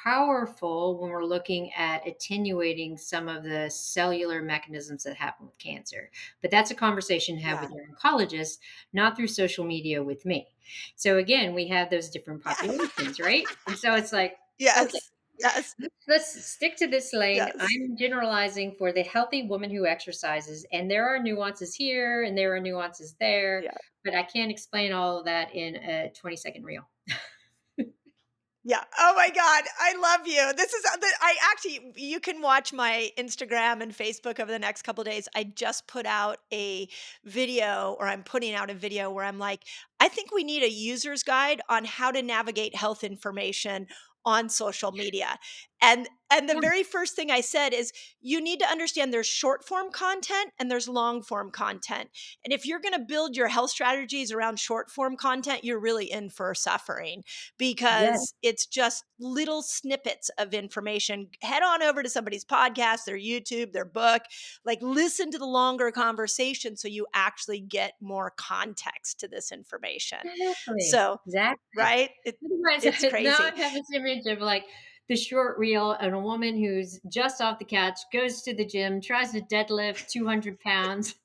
powerful when we're looking at attenuating some of the cellular mechanisms that happen with cancer. But that's a conversation to have Yeah. with your oncologist, not through social media with me. So again, we have those different Yeah. populations, right? And so it's like, okay, Yes. Yes. let's stick to this lane. Yes. I'm generalizing for the healthy woman who exercises, and there are nuances here and there are nuances there, Yeah. but I can't explain all of that in a 20-second reel. Yeah. Oh my God. I love you. This is I actually, you can watch my Instagram and Facebook over the next couple days. I just put out a video, or I'm putting out a video where I'm like, I think we need a user's guide on how to navigate health information on social media. And the Yeah, very first thing I said is, you need to understand there's short form content and there's long form content. And if you're going to build your health strategies around short form content, you're really in for suffering, yeah, because it's just little snippets of information. Head on over to somebody's podcast, their YouTube, their book, like listen to the longer conversation so you actually get more context to this information. exactly, So, exactly. right? It's Otherwise, now I crazy. have this image of like the short reel and a woman who's just off the couch, goes to the gym, tries to deadlift 200 pounds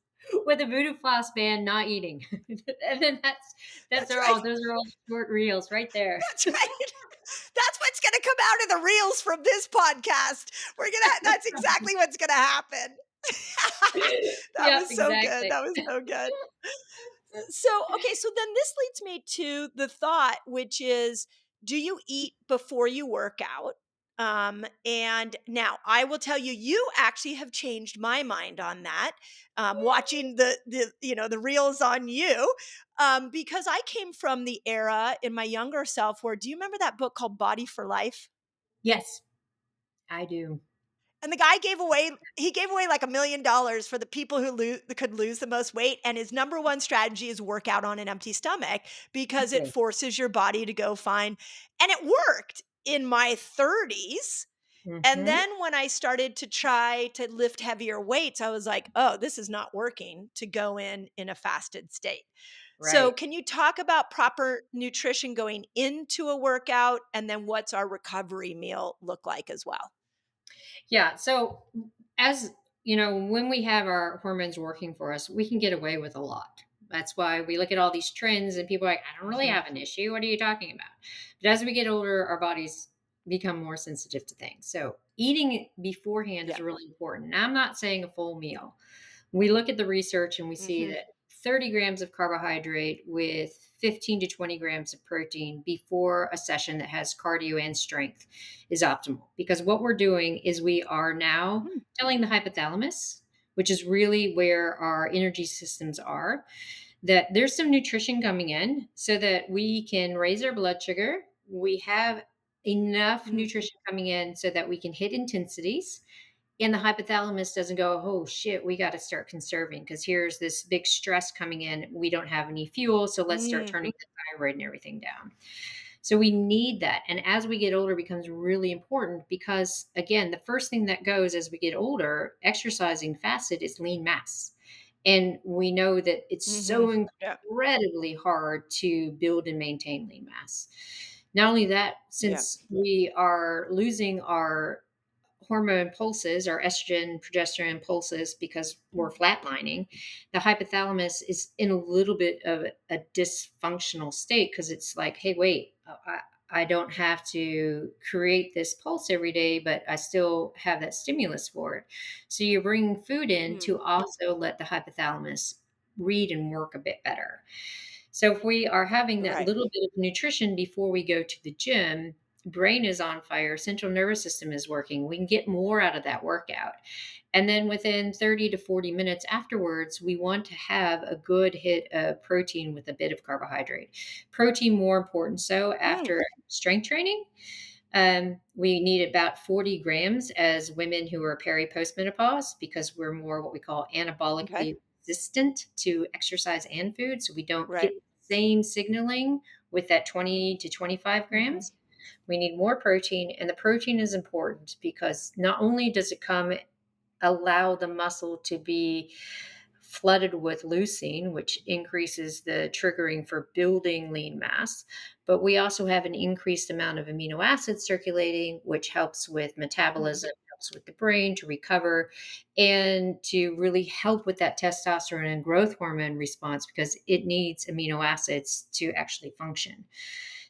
with a voodoo floss band, not eating. And then that's That's are right. all those are all short reels right there. That's right. That's what's going to come out of the reels from this podcast. That's exactly what's going to happen. That Yep, was so good. exactly. That was so good. Okay, so then this leads me to the thought, which is, do you eat before you work out? And now I will tell you, you actually have changed my mind on that. Watching the reels on you, because I came from the era in my younger self where, do you remember that book called Body for Life? Yes, I do. And the guy gave away like $1 million for the people who could lose the most weight. And his number one strategy is work out on an empty stomach, because it Exactly. forces your body to go find. And it worked in my 30s. And Hmm. then when I started to try to lift heavier weights, I was like, oh, this is not working to go in a fasted state. So, Right. can you talk about proper nutrition going into a workout, and then what's our recovery meal look like as well? Yeah. So, as you know, when we have our hormones working for us, we can get away with a lot. That's why we look at all these trends and people are like, I don't really Mhm. have an issue. What are you talking about? But as we get older, our bodies become more sensitive to things. So, eating beforehand Yeah. is really important. Now, I'm not saying a full meal. We look at the research and we see Mhm. that 30 grams of carbohydrate with 15 to 20 grams of protein before a session that has cardio and strength is optimal, because what we're doing is we are now Mm. telling the hypothalamus, which is really where our energy systems are, that there's some nutrition coming in so that we can raise our blood sugar. We have enough Mm. nutrition coming in so that we can hit intensities, and the hypothalamus doesn't go, oh shit, we got to start conserving because here's this big stress coming in. We don't have any fuel. So let's start Mm. turning the thyroid and everything down. So we need that. And as we get older, it becomes really important because, again, the first thing that goes as we get older, exercising fasted, is lean mass. And we know that it's so Mhm. Yeah. incredibly hard to build and maintain lean mass. Not only that, Yeah. since we are losing our hormone pulses, our estrogen, progesterone pulses, because we're flatlining, the hypothalamus is in a little bit of a dysfunctional state because it's like, hey, wait, I don't have to create this pulse every day, but I still have that stimulus for it. So you're bringing food in Mm. to also let the hypothalamus read and work a bit better. So if we are having that Right. little bit of nutrition before we go to the gym, brain is on fire, central nervous system is working, we can get more out of that workout. And then within 30 to 40 minutes afterwards, we want to have a good hit of protein with a bit of carbohydrate. Protein more important so Mm. after strength training. We need about 40 grams as women who are peri postmenopause, because we're more what we call Okay. anabolically resistant to exercise and food. So we don't Right. get the same signaling with that 20 to 25 Mhm. grams. We need more protein, and the protein is important because not only does it come allow the muscle to be flooded with leucine, which increases the triggering for building lean mass. But we also have an increased amount of amino acids circulating, which helps with Mhm. metabolism, helps with the brain to recover, and to really help with that testosterone and growth hormone response because it needs amino acids to actually function.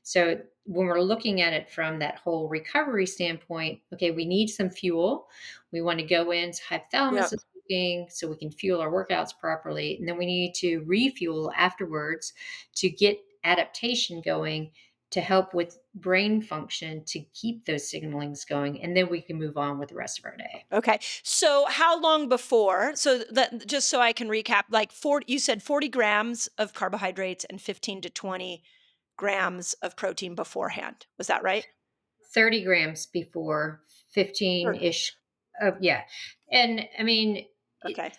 So when we're looking at it from that whole recovery standpoint, okay, we need some fuel. We want to go into hypothalamus Yep. is working so we can fuel our workouts properly. And then we need to refuel afterwards to get adaptation going. to help with brain function to keep those signalings going. And then we can move on with the rest of our day. Okay. So how long before? So that just so I can recap, like 40, you said 40 grams of carbohydrates and 15 to 20 grams of protein beforehand. Was that right? 30 grams before, Sure. 15-ish of, yeah. And I mean, it, Okay.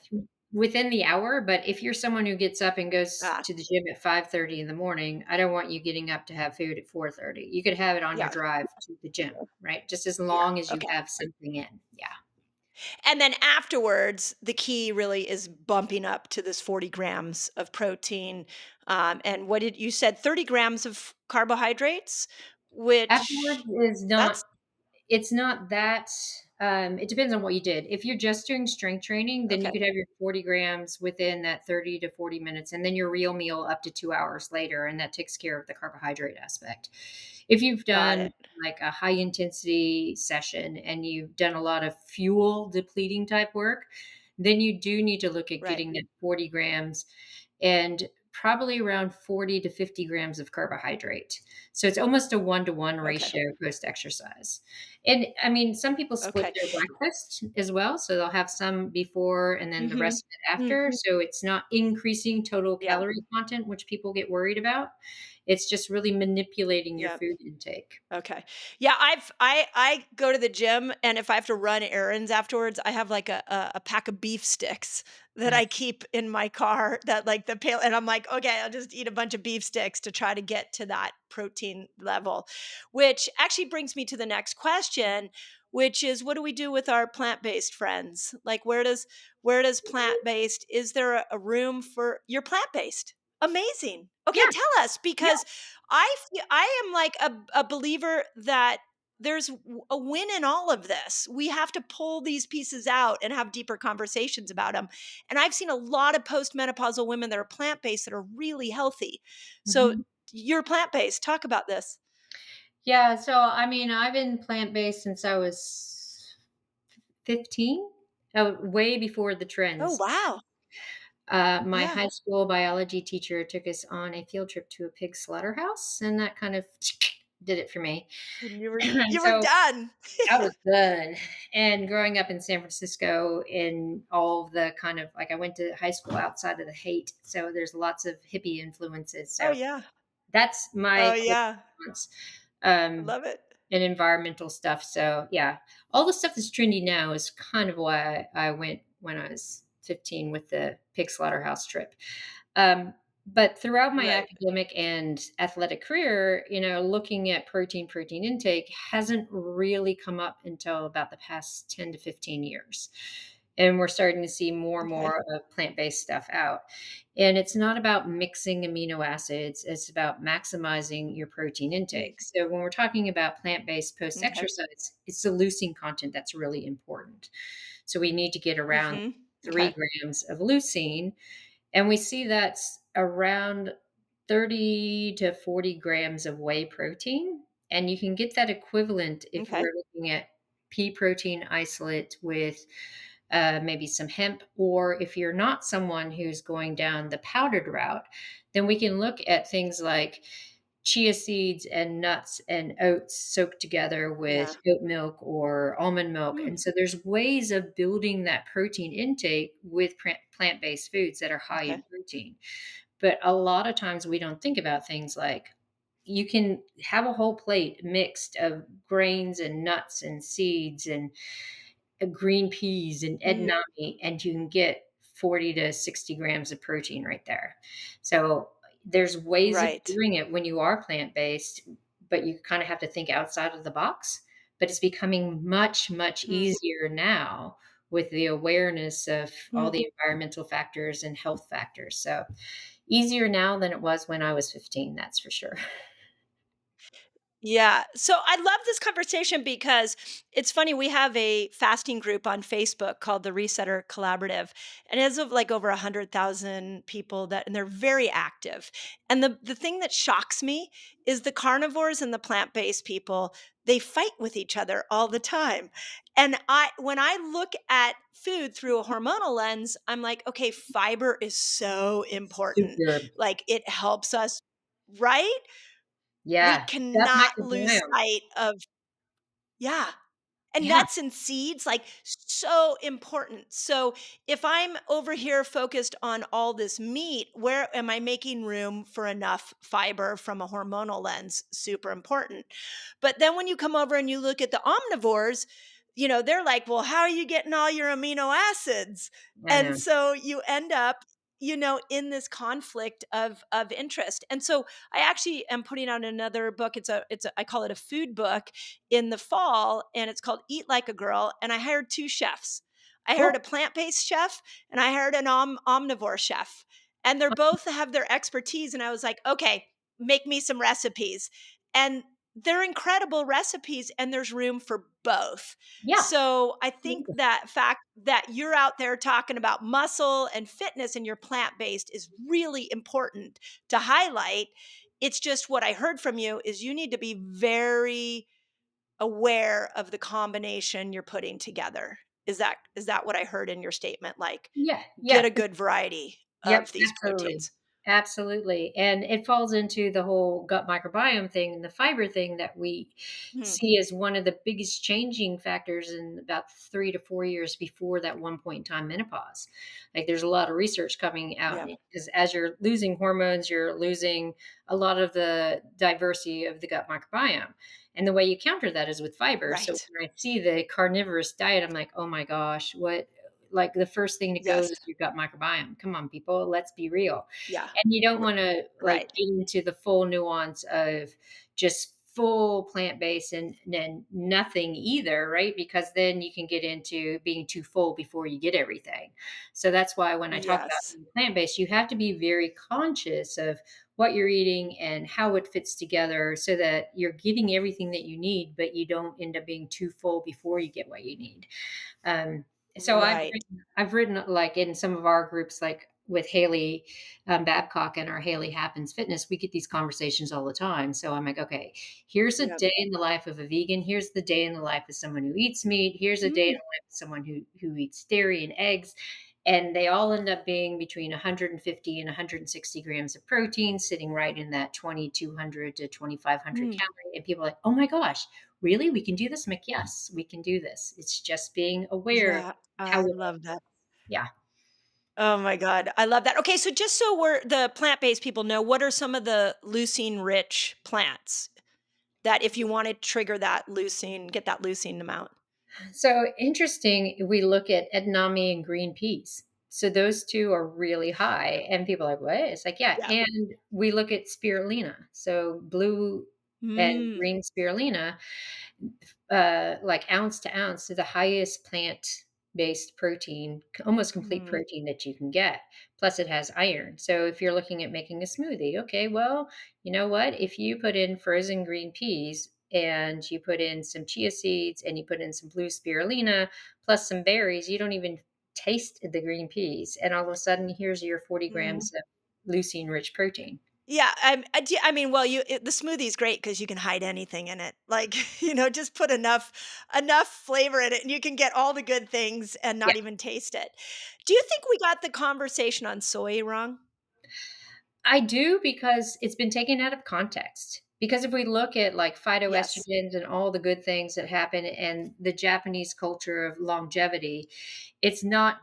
within the hour, but if you're someone who gets up and goes Ah, to the gym at 5:30 in the morning, I don't want you getting up to have food at 4:30. You could have it on your yeah. drive to the gym, right? Just as Yeah. long as you Okay. have something in. Yeah. And then afterwards, the key really is bumping up to this 40 grams of protein. And what did you said 30 grams of carbohydrates, Afterwards which is not that's It's not that, it depends on what you did. If you're just doing strength training, then you okay. could have your 40 grams within that 30 to 40 minutes, and then your real meal up to 2 hours later, and that takes care of the carbohydrate aspect. If you've Got done it. like a high intensity session and you've done a lot of fuel depleting type work, then you do need to look at Right. getting that 40 grams and probably around 40 to 50 grams of carbohydrate. So it's almost a 1-to-1 Okay. ratio post exercise. And I mean, some people split Okay. their breakfast as well. So they'll have some before and then the Mhm. rest of it after. Mhm. So it's not increasing total Yeah. calorie content, which people get worried about. It's just really manipulating your Yeah. food intake. Okay. Yeah, I go to the gym, and if I have to run errands afterwards, I have like a pack of beef sticks that I Nice. keep in my car that like the pail, and I'm like, okay, I'll just eat a bunch of beef sticks to try to get to that protein level. Which actually brings me to the next question, which is what do we do with our plant-based friends? Like where does plant-based, is there a room for you're plant-based? Amazing. Okay, Yeah. tell us Yeah. because I am like a believer that there's a win in all of this. We have to pull these pieces out and have deeper conversations about them. And I've seen a lot of postmenopausal women that are plant based that are really healthy. So Mhm. you're plant based. Talk about this. Yeah. So, I mean, I've been plant based since I was 15, way before the Oh, trends. wow. My Yeah. high school biology teacher took us on a field trip to a pig slaughterhouse, and that kind of did it for me. And you were And you were so done. I was done. And growing up in San Francisco, in all of the kind of like I went to high school outside of the hate, so there's lots of hippie influences. Oh So yeah. that's Oh my quick yeah. response. I Um, love it. and environmental stuff. So yeah, all the stuff that's trendy now is kind of why I went when I was 15 with the pig slaughterhouse trip. Um, but throughout my Right. academic and athletic career, looking at protein intake hasn't really come up until about the past 10 to 15 years. And we're starting to see more and Okay. more of plant-based stuff out. And it's not about mixing amino acids, it's about maximizing your protein Mm, intake. So when we're talking about plant-based okay. post-exercise, it's the leucine content that's really important. So we need to get around Mhm. 3 Okay. grams of leucine, and we see that's around 30 to 40 grams of whey protein. And you can get that equivalent if Okay. we're looking at pea protein isolate with maybe some hemp, or if you're not someone who's going down the powdered route, then we can look at things like chia seeds and nuts and oats soaked together with Yeah. oat milk or almond milk. Mm, And so there's ways of building that protein intake with plant based foods that are high okay. in protein. But a lot of times we don't think about things like you can have a whole plate mixed of grains and nuts and seeds and green peas and Mm, edamame, and you can get 40 to 60 grams of protein right there. So there's ways of right. doing it when you are plant-based, but you kind of have to think outside of the box. But it's becoming much, much Mm, easier now with the awareness of all mm. the environmental factors and health factors. So easier now than it was when I was 15, that's for sure. Yeah. So I love this conversation because it's funny. We have a fasting group on Facebook called the Resetter Collaborative, and it has like over 100,000 people that, and they're very active. And the thing that shocks me is the carnivores and the plant based people. They fight with each other all the time. And when I look at food through a hormonal lens, I'm like, okay, fiber is so important. Super. Like it helps us, right? We Yeah. Gut cannot lose microbiome. sight of, yeah. And Yeah. nuts and seeds, like, so important. So if I'm over here focused on all this meat, where am I making room for enough fiber from a hormonal lens? Super important. But then when you come over and you look at the omnivores, they're like, well, how are you getting all your amino acids? I And know. so you end up, in this conflict of interest. And so I actually am putting out another book. I call it a food book in the fall, and it's called Eat Like a Girl. And I hired two chefs. I hired a Cool. plant-based chef and I hired an omnivore chef. And they're both have their expertise. And I was like, okay, make me some recipes. And they're incredible recipes, and there's room for both. Yeah. So I think that fact that you're out there talking about muscle and fitness and you're plant-based is really important to highlight. It's just what I heard from you is you need to be very aware of the combination you're putting together. Is that what I heard in your statement? Like, Yeah. get Yeah. a good variety Yep, of these absolutely. proteins. Absolutely. And it falls into the whole gut microbiome thing and the fiber thing that we Mhm. see as one of the biggest changing factors in about 3 to 4 years before that one point in time menopause. Like there's a lot of research coming out Yep. because as you're losing hormones, you're losing a lot of the diversity of the gut microbiome. And the way you counter that is with fiber. So Right. when I see the carnivorous diet, I'm like, oh my gosh, what like the first thing that goes Yes. is your gut microbiome. Come on, people, let's be real. Yeah. And you don't R- want to like right. get into the full nuance of just full plant-based and nothing either, right? Because then you can get into being too full before you get everything. So that's why when I talk about Yes. being plant-based, you have to be very conscious of what you're eating and how it fits together so that you're getting everything that you need, but you don't end up being too full before you get what you need. Um, so Right. I've written like in some of our groups, like with Haley Babcock and our Haley Happens Fitness, we get these conversations all the time. So I'm like, okay, here's a Yep. day in the life of a vegan. Here's the day in the life of someone who eats meat. Here's a day in Mm. the life of someone who eats dairy and eggs. And they all end up being between 150 and 160 grams of protein, sitting right in that 2,200 to 2,500 Mm. calorie. And people are like, oh my gosh, really? We can do this? I'm like, yes, we can do this. It's just being aware of Yeah. how I it love that. yeah. Oh my God. I love that. Okay. So just so the plant-based people know, what are some of the leucine rich plants that if you want to trigger that leucine, get that leucine amount? So interesting, we look at edamame and green peas. So those two are really high. And people are like, what? It's like, yeah. Yeah. And we look at spirulina. So blue and Mm. green spirulina, like ounce to ounce, is the highest plant based protein, almost complete Mm. protein that you can get. Plus, it has iron. So, if you're looking at making a smoothie, okay, well, you know what? If you put in frozen green peas and you put in some chia seeds and you put in some blue spirulina plus some berries, you don't even taste the green peas. And all of a sudden, here's your 40 Mm. grams of leucine rich protein. Yeah, I mean, well, the smoothie's great because you can hide anything in it. Like, just put enough flavor in it, and you can get all the good things and Yeah. not even taste it. Do you think we got the conversation on soy wrong? I do because it's been taken out of context. Because if we look at like Yes. phytoestrogens and all the good things that happen and the Japanese culture of longevity, it's not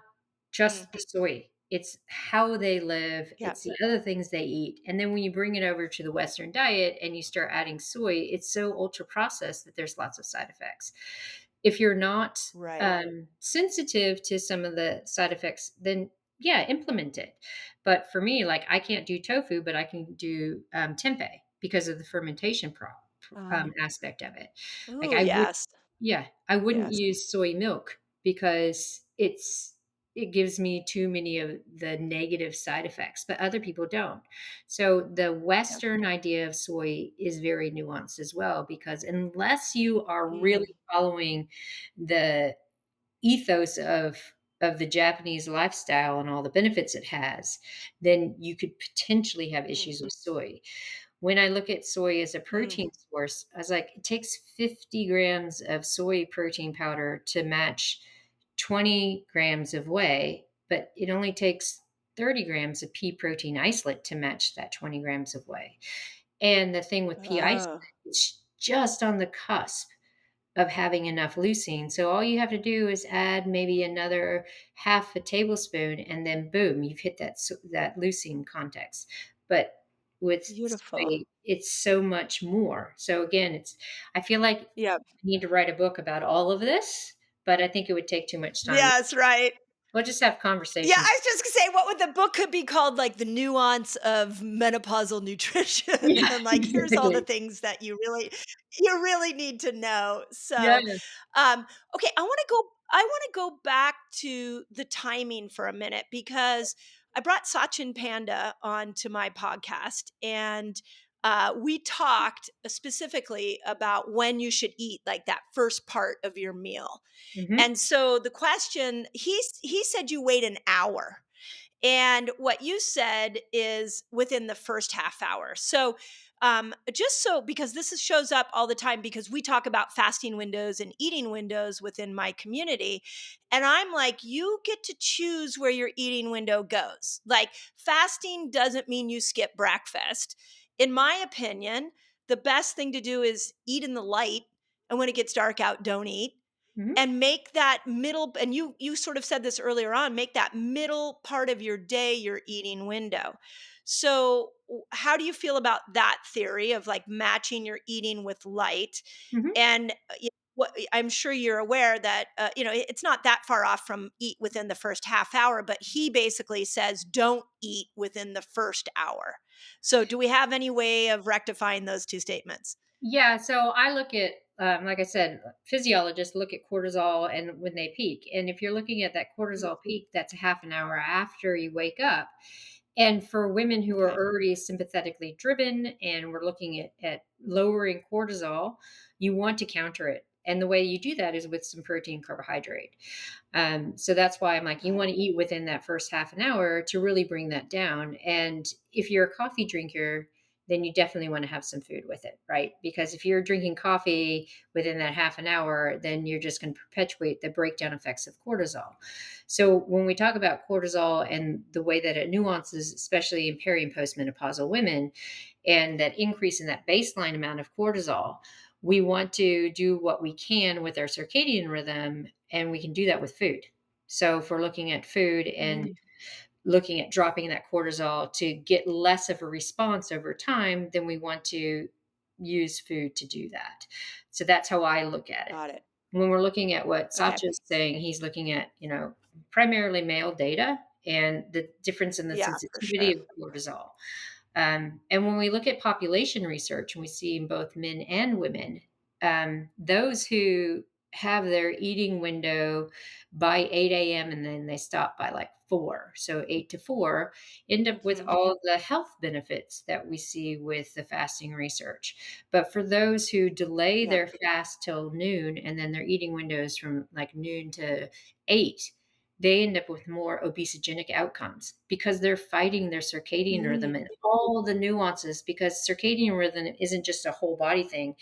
Mm. just the soy. It's how they live, Yeah. it's the other things they eat. And then when you bring it over to the Western diet and you start adding soy, it's so ultra processed that there's lots of side effects. If you're not Right. sensitive to some of the side effects, then yeah, implement it. But for me, like I can't do tofu, but I can do tempeh because of the fermentation Oh. aspect of it. Like Ooh, yes. yeah, I wouldn't Yes. use soy milk because it gives me too many of the negative side effects, but other people don't. So the Yep. Western idea of soy is very nuanced as well because unless you are Mm. really following the ethos of the Japanese lifestyle and all the benefits it has, then you could potentially have Mm. issues with soy. When I look at soy as a Mm. protein source, I was like, it takes 50 grams of soy protein powder to match 20 grams of whey, but it only takes 30 grams of pea protein isolate to match that 20 grams of whey. And the thing with PI, Oh, it's just on the cusp of having enough leucine. So all you have to do is add maybe another half a tablespoon, and then boom, you've hit that leucine context. But with beautiful. soy, it's so much more. So again, it's I feel like I Yep. need to write a book about all of this, but I think it would take too much time. Yes, right. We'll just have Yeah, conversations. I was just gonna say, what would the book could be called? Like the nuance of menopausal nutrition, Yeah, and like here's all the exactly. things that you really need to know. Yeah. So, um, okay, I want to go back to the timing for a minute because I brought Sachin Panda onto my podcast, and we talked specifically about when you should eat, like that first part of your meal. Mhm. And so the question, he said you wait an hour. And what you said is within the first half hour. So, just so because shows up all the time because we talk about fasting windows and eating windows within my community. And I'm like, you get to choose where your eating window goes. Like, fasting doesn't mean you skip breakfast. In my opinion, the best thing to do is eat in the light. And when it gets dark out, don't eat, Mhm. and make that middle, and you sort of said this earlier on, make that middle part of your day your eating window. So how do you feel about that theory of like matching your eating with light? Mhm. And what I'm sure you're aware that it's not that far off from eat within the first half hour, but he basically says don't eat within the first hour. So do we have any way of rectifying those two statements? Yeah, so I look at, like I said, physiologists look at cortisol and when they peak. And if you're looking at that cortisol Mhm. peak, that's a half an hour after you wake up. And for women who are Okay. already sympathetically driven and we're looking at lowering cortisol, you want to counter it. And the way you do that is with some protein carbohydrate. So that's why I'm like, you Got want it. to eat within that first half an hour to really bring that down. And if you're a coffee drinker, then you definitely want to have some food with it, right? Because if you're drinking coffee within that half an hour, then you're just going to perpetuate the breakdown effects of cortisol. So when we talk about cortisol and the way that it nuances, especially in peri and postmenopausal women, and that increase in that baseline amount of cortisol, we want to do what we can with our circadian rhythm, and we can do that with food. So if we're looking at food and Mm, looking at dropping that cortisol to get less of a response over time, then we want to use food to do that. So that's how I look at it. got it. When we're looking at what Okay. Satya is saying, he's looking at, primarily male data and the difference in the Yeah, for sensitivity sure. of cortisol. And when we look at population research, and we see in both men and women, those who have their eating window by 8 a.m. and then they stop by like 4, so 8 to 4, end up with Mhm. all the health benefits that we see with the fasting research. But for those who delay Yep. their fast till noon and then their eating windows from like noon to 8, they end up with more obesogenic outcomes because they're fighting their circadian Mm, rhythm and all the nuances, because circadian rhythm isn't just a whole body thing.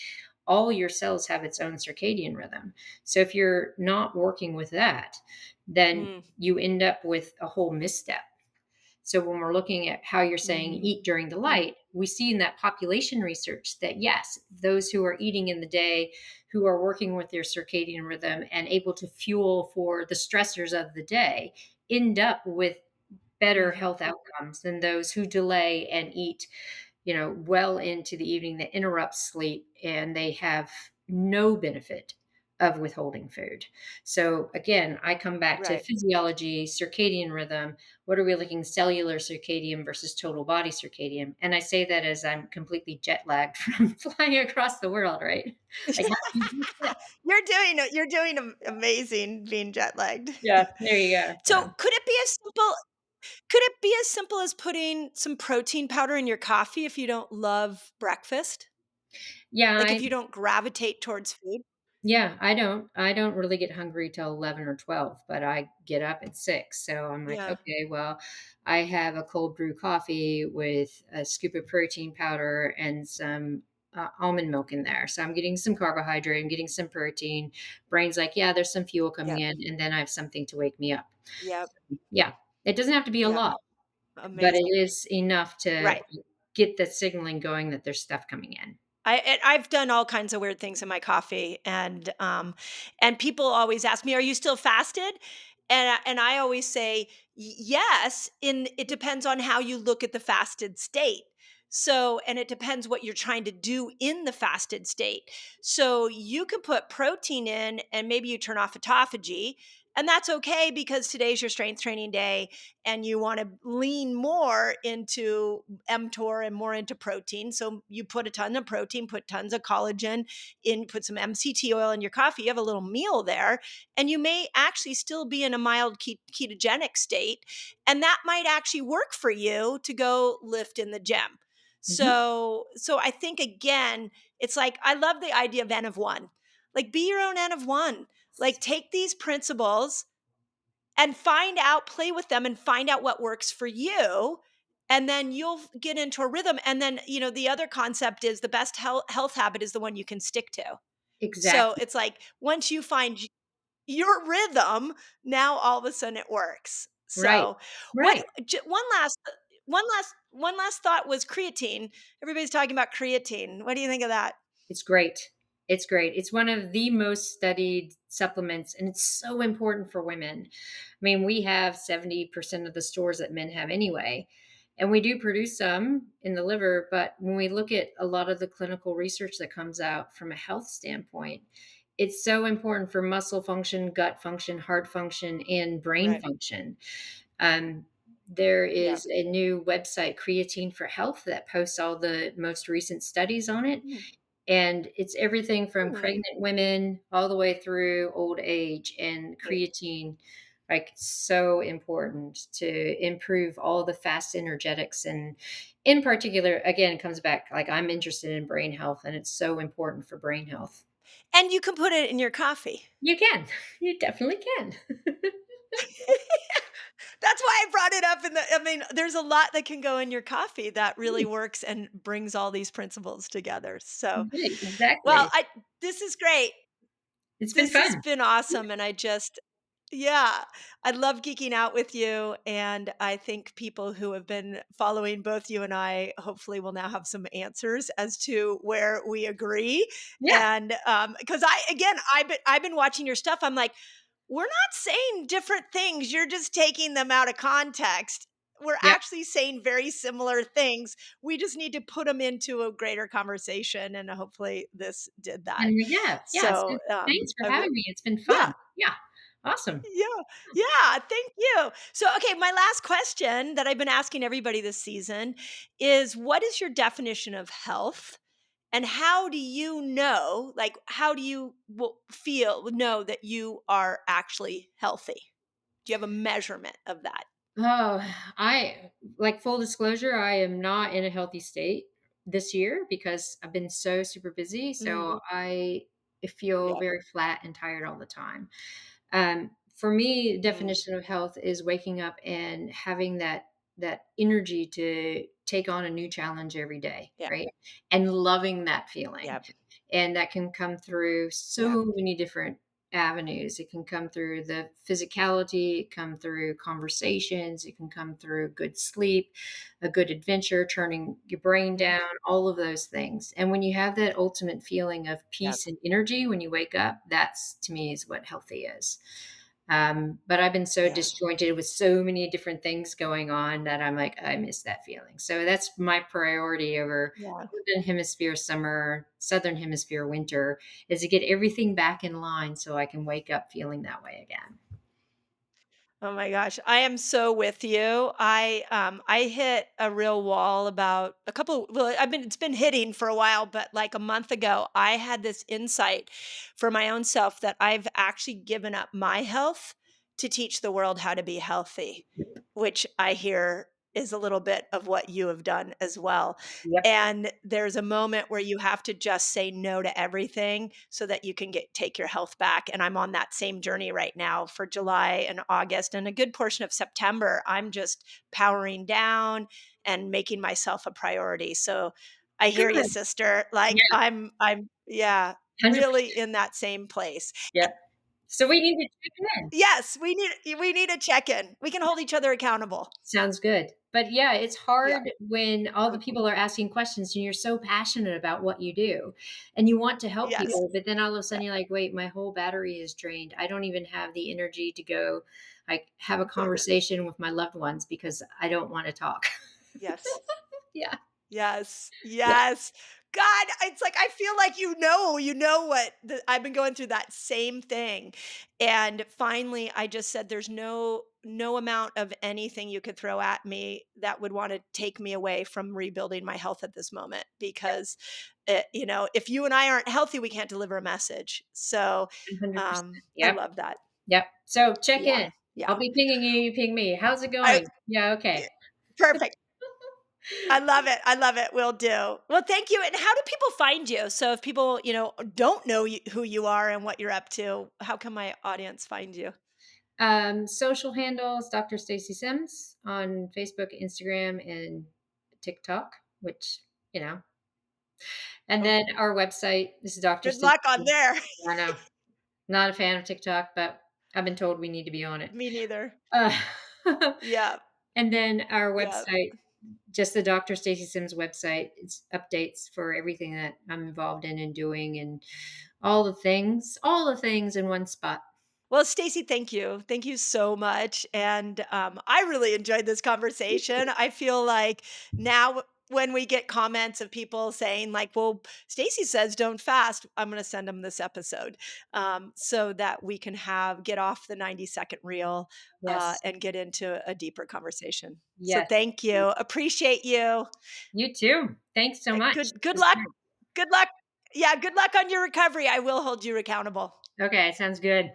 All your cells have its own circadian rhythm. So if you're not working with that, then mm, you end up with a whole misstep. So when we're looking at how you're saying mm, eat during the light, we see in that population research that yes, those who are eating in the day, who are working with their circadian rhythm and able to fuel for the stressors of the day, end up with better mhm. health outcomes than those who delay and eat, well into the evening, that interrupts sleep and they have no benefit of withholding food. So again, I come back to Right. physiology, circadian rhythm. What are we looking, cellular circadian versus total body circadian? And I say that as I'm completely jet lagged from flying across the world, right? Like how do you do that? You're doing amazing being jet lagged. Yeah, there you go. So, could it be as simple as putting some protein powder in your coffee if you don't love breakfast? Yeah, Like, if you don't gravitate towards food? Yeah, I don't really get hungry till 11 or 12, but I get up at 6. So I'm like, Yeah. okay, well, I have a cold brew coffee with a scoop of protein powder and some almond milk in there. So I'm getting some carbohydrate, I'm getting some protein. Brain's like, yeah, there's some fuel coming Yep. in, and then I have something to wake me up. Yep. Yeah, it doesn't have to be a Yep. lot, but it Amazing. is enough to Right. get the signaling going that there's stuff coming in. I've done all kinds of weird things in my coffee, and people always ask me, "Are you still fasted?" And I always say, Yes." In it depends on how you look at the fasted state. So, and it depends what you're trying to do in the fasted state. So you can put protein in, and maybe you turn off autophagy, and that's okay because today's your strength training day, and you want to lean more into mTOR and more into protein. So you put a ton of protein, put tons of collagen in, put some MCT oil in your coffee. You have a little meal there, and you may actually still be in a mild ketogenic state. And that might actually work for you to go lift in the gym. Mhm. So I think again, it's like, I love the idea of N of one. Like, be your own N of one. Like, take these principles and find out, play with them and find out what works for you. And then you'll get into a rhythm. And then, the other concept is the best health habit is the one you can stick to. So Exactly. it's like, once you find your rhythm, now all of a sudden it works. Right. So what, Right. one last thought was creatine. Everybody's talking about creatine. What do you think of that? It's great. It's great. It's one of the most studied supplements, and it's so important for women. I mean, we have 70% of the stores that men have anyway. And we do produce some in the liver, but when we look at a lot of the clinical research that comes out from a health standpoint, it's so important for muscle function, gut function, heart function, and brain Right. function. Um, there Yeah. is a new website, Creatine for Health, that posts all the most recent studies on it, Mm. and it's everything from Hmm. pregnant women all the way through old age. And creatine, like, so important to improve all the fast energetics. And in particular, again, it comes back, like, I'm interested in brain health, and it's so important for brain health. And you can put it in your coffee. You can. You definitely can. That's why I brought it up I mean, there's a lot that can go in your coffee that really works and brings all these principles together. So, Right, well, exactly. this is great. It's been This has fun. been awesome, and yeah, I love geeking out with you, and I think people who have been following both you and I hopefully will now have some answers as to where we agree. Yeah. And because I've been watching your stuff, I'm like, we're not saying different things. You're just taking them out of context. We're Yep. actually saying very similar things. We just need to put them into a greater conversation, and hopefully this did that. And we have. Yeah. So So, thanks for I re- having me. It's been yeah, fun. Yeah. Awesome. yeah, yeah. Thank you. So, okay, my last question that I've been asking everybody this season is, what is your definition of health? And how do you know, like, how do you know that you are actually healthy? Do you have a measurement of that? Oh, I like, full disclosure, I am not in a healthy state this year because I've been so super busy. So Mhm. I feel Yep. very flat and tired all the time. For me, the Mm. definition of health is waking up and having that energy to take on a new challenge every day, Yeah. right? And loving that feeling. Yep. And that can come through Yep. so many different avenues. It can come through the physicality, it come through conversations, it can come through good sleep, a good adventure, turning your brain Mhm. down, all of those things. And when you have that ultimate feeling of Yep. peace and energy when you wake up, that's, to me, is what healthy is. But I've been so Yeah. disjointed with so many different things going on that I'm like, I miss that feeling. So that's my priority over Yeah. northern hemisphere summer, southern hemisphere winter, is to get everything back in line so I can wake up feeling that way again. Oh my gosh, I am so with you. I hit a real wall about a couple, well, it's been hitting for a while, but like a month ago I had this insight for my own self that I've actually given up my health to teach the world how to be healthy, which I hear is a little bit of what you have done as well. Yep. And there's a moment where you have to just say no to everything so that you can take your health back. And I'm on that same journey right now for July and August and a good portion of September. I'm just powering down and making myself a priority. So I hear you, Good. sister. Like, Yeah. I'm yeah, 100%. really in that same place. Yep. So we need to check in. Yes, we need a check-in. We can hold each other accountable. Sounds good. But yeah, it's Yeah. hard when all the Okay. people are asking questions and you're so passionate about what you do and you want to help Yes. people, but then all of a Yeah. sudden you're like, wait, my whole battery is drained. I don't even have the energy to go like have a conversation with my loved ones because I don't want to talk. Yes. Yeah. Yes. Yeah. Yes. God, it's like I feel like you know what I've been going through that same thing. And finally I just said there's no amount of anything you could throw at me that would want to take me away from rebuilding my health at this moment because you know, if you and I aren't healthy, we can't deliver a message. So, 100%. I Yep. love that. Yep. So check Yeah. in. I'll Yeah. be pinging you, you ping me. How's it I going? Yeah, okay. yeah, perfect. I love it. I love it. Will do. Well, thank you. And how do people find you? So if people, you know, don't know who you are and what you're up to, how can my audience find you? Social handles Dr. Stacy Sims on Facebook, Instagram, and TikTok, which, you know, and Oh, then our website, this is Dr. good Stacy. luck on there. I know, not a fan of TikTok, but I've been told we need to be on it. Me neither. Uh, Yeah. and then our Yeah. website, just the Dr. Stacy Sims website. It's updates for everything that I'm involved in and doing and all the things in one spot. Well, Stacy, thank you. Thank you so much. And I really enjoyed this conversation. I feel like now when we get comments of people saying like, well, Stacy says don't fast, I'm going to send them this episode so that we can get off the 90-second reel Yes. and get into a deeper conversation. So Yes. thank you. Appreciate you. You too. Thanks so much. It Good was luck. good. Good luck. Yeah, good luck on your recovery. I will hold you accountable. Okay. Sounds good.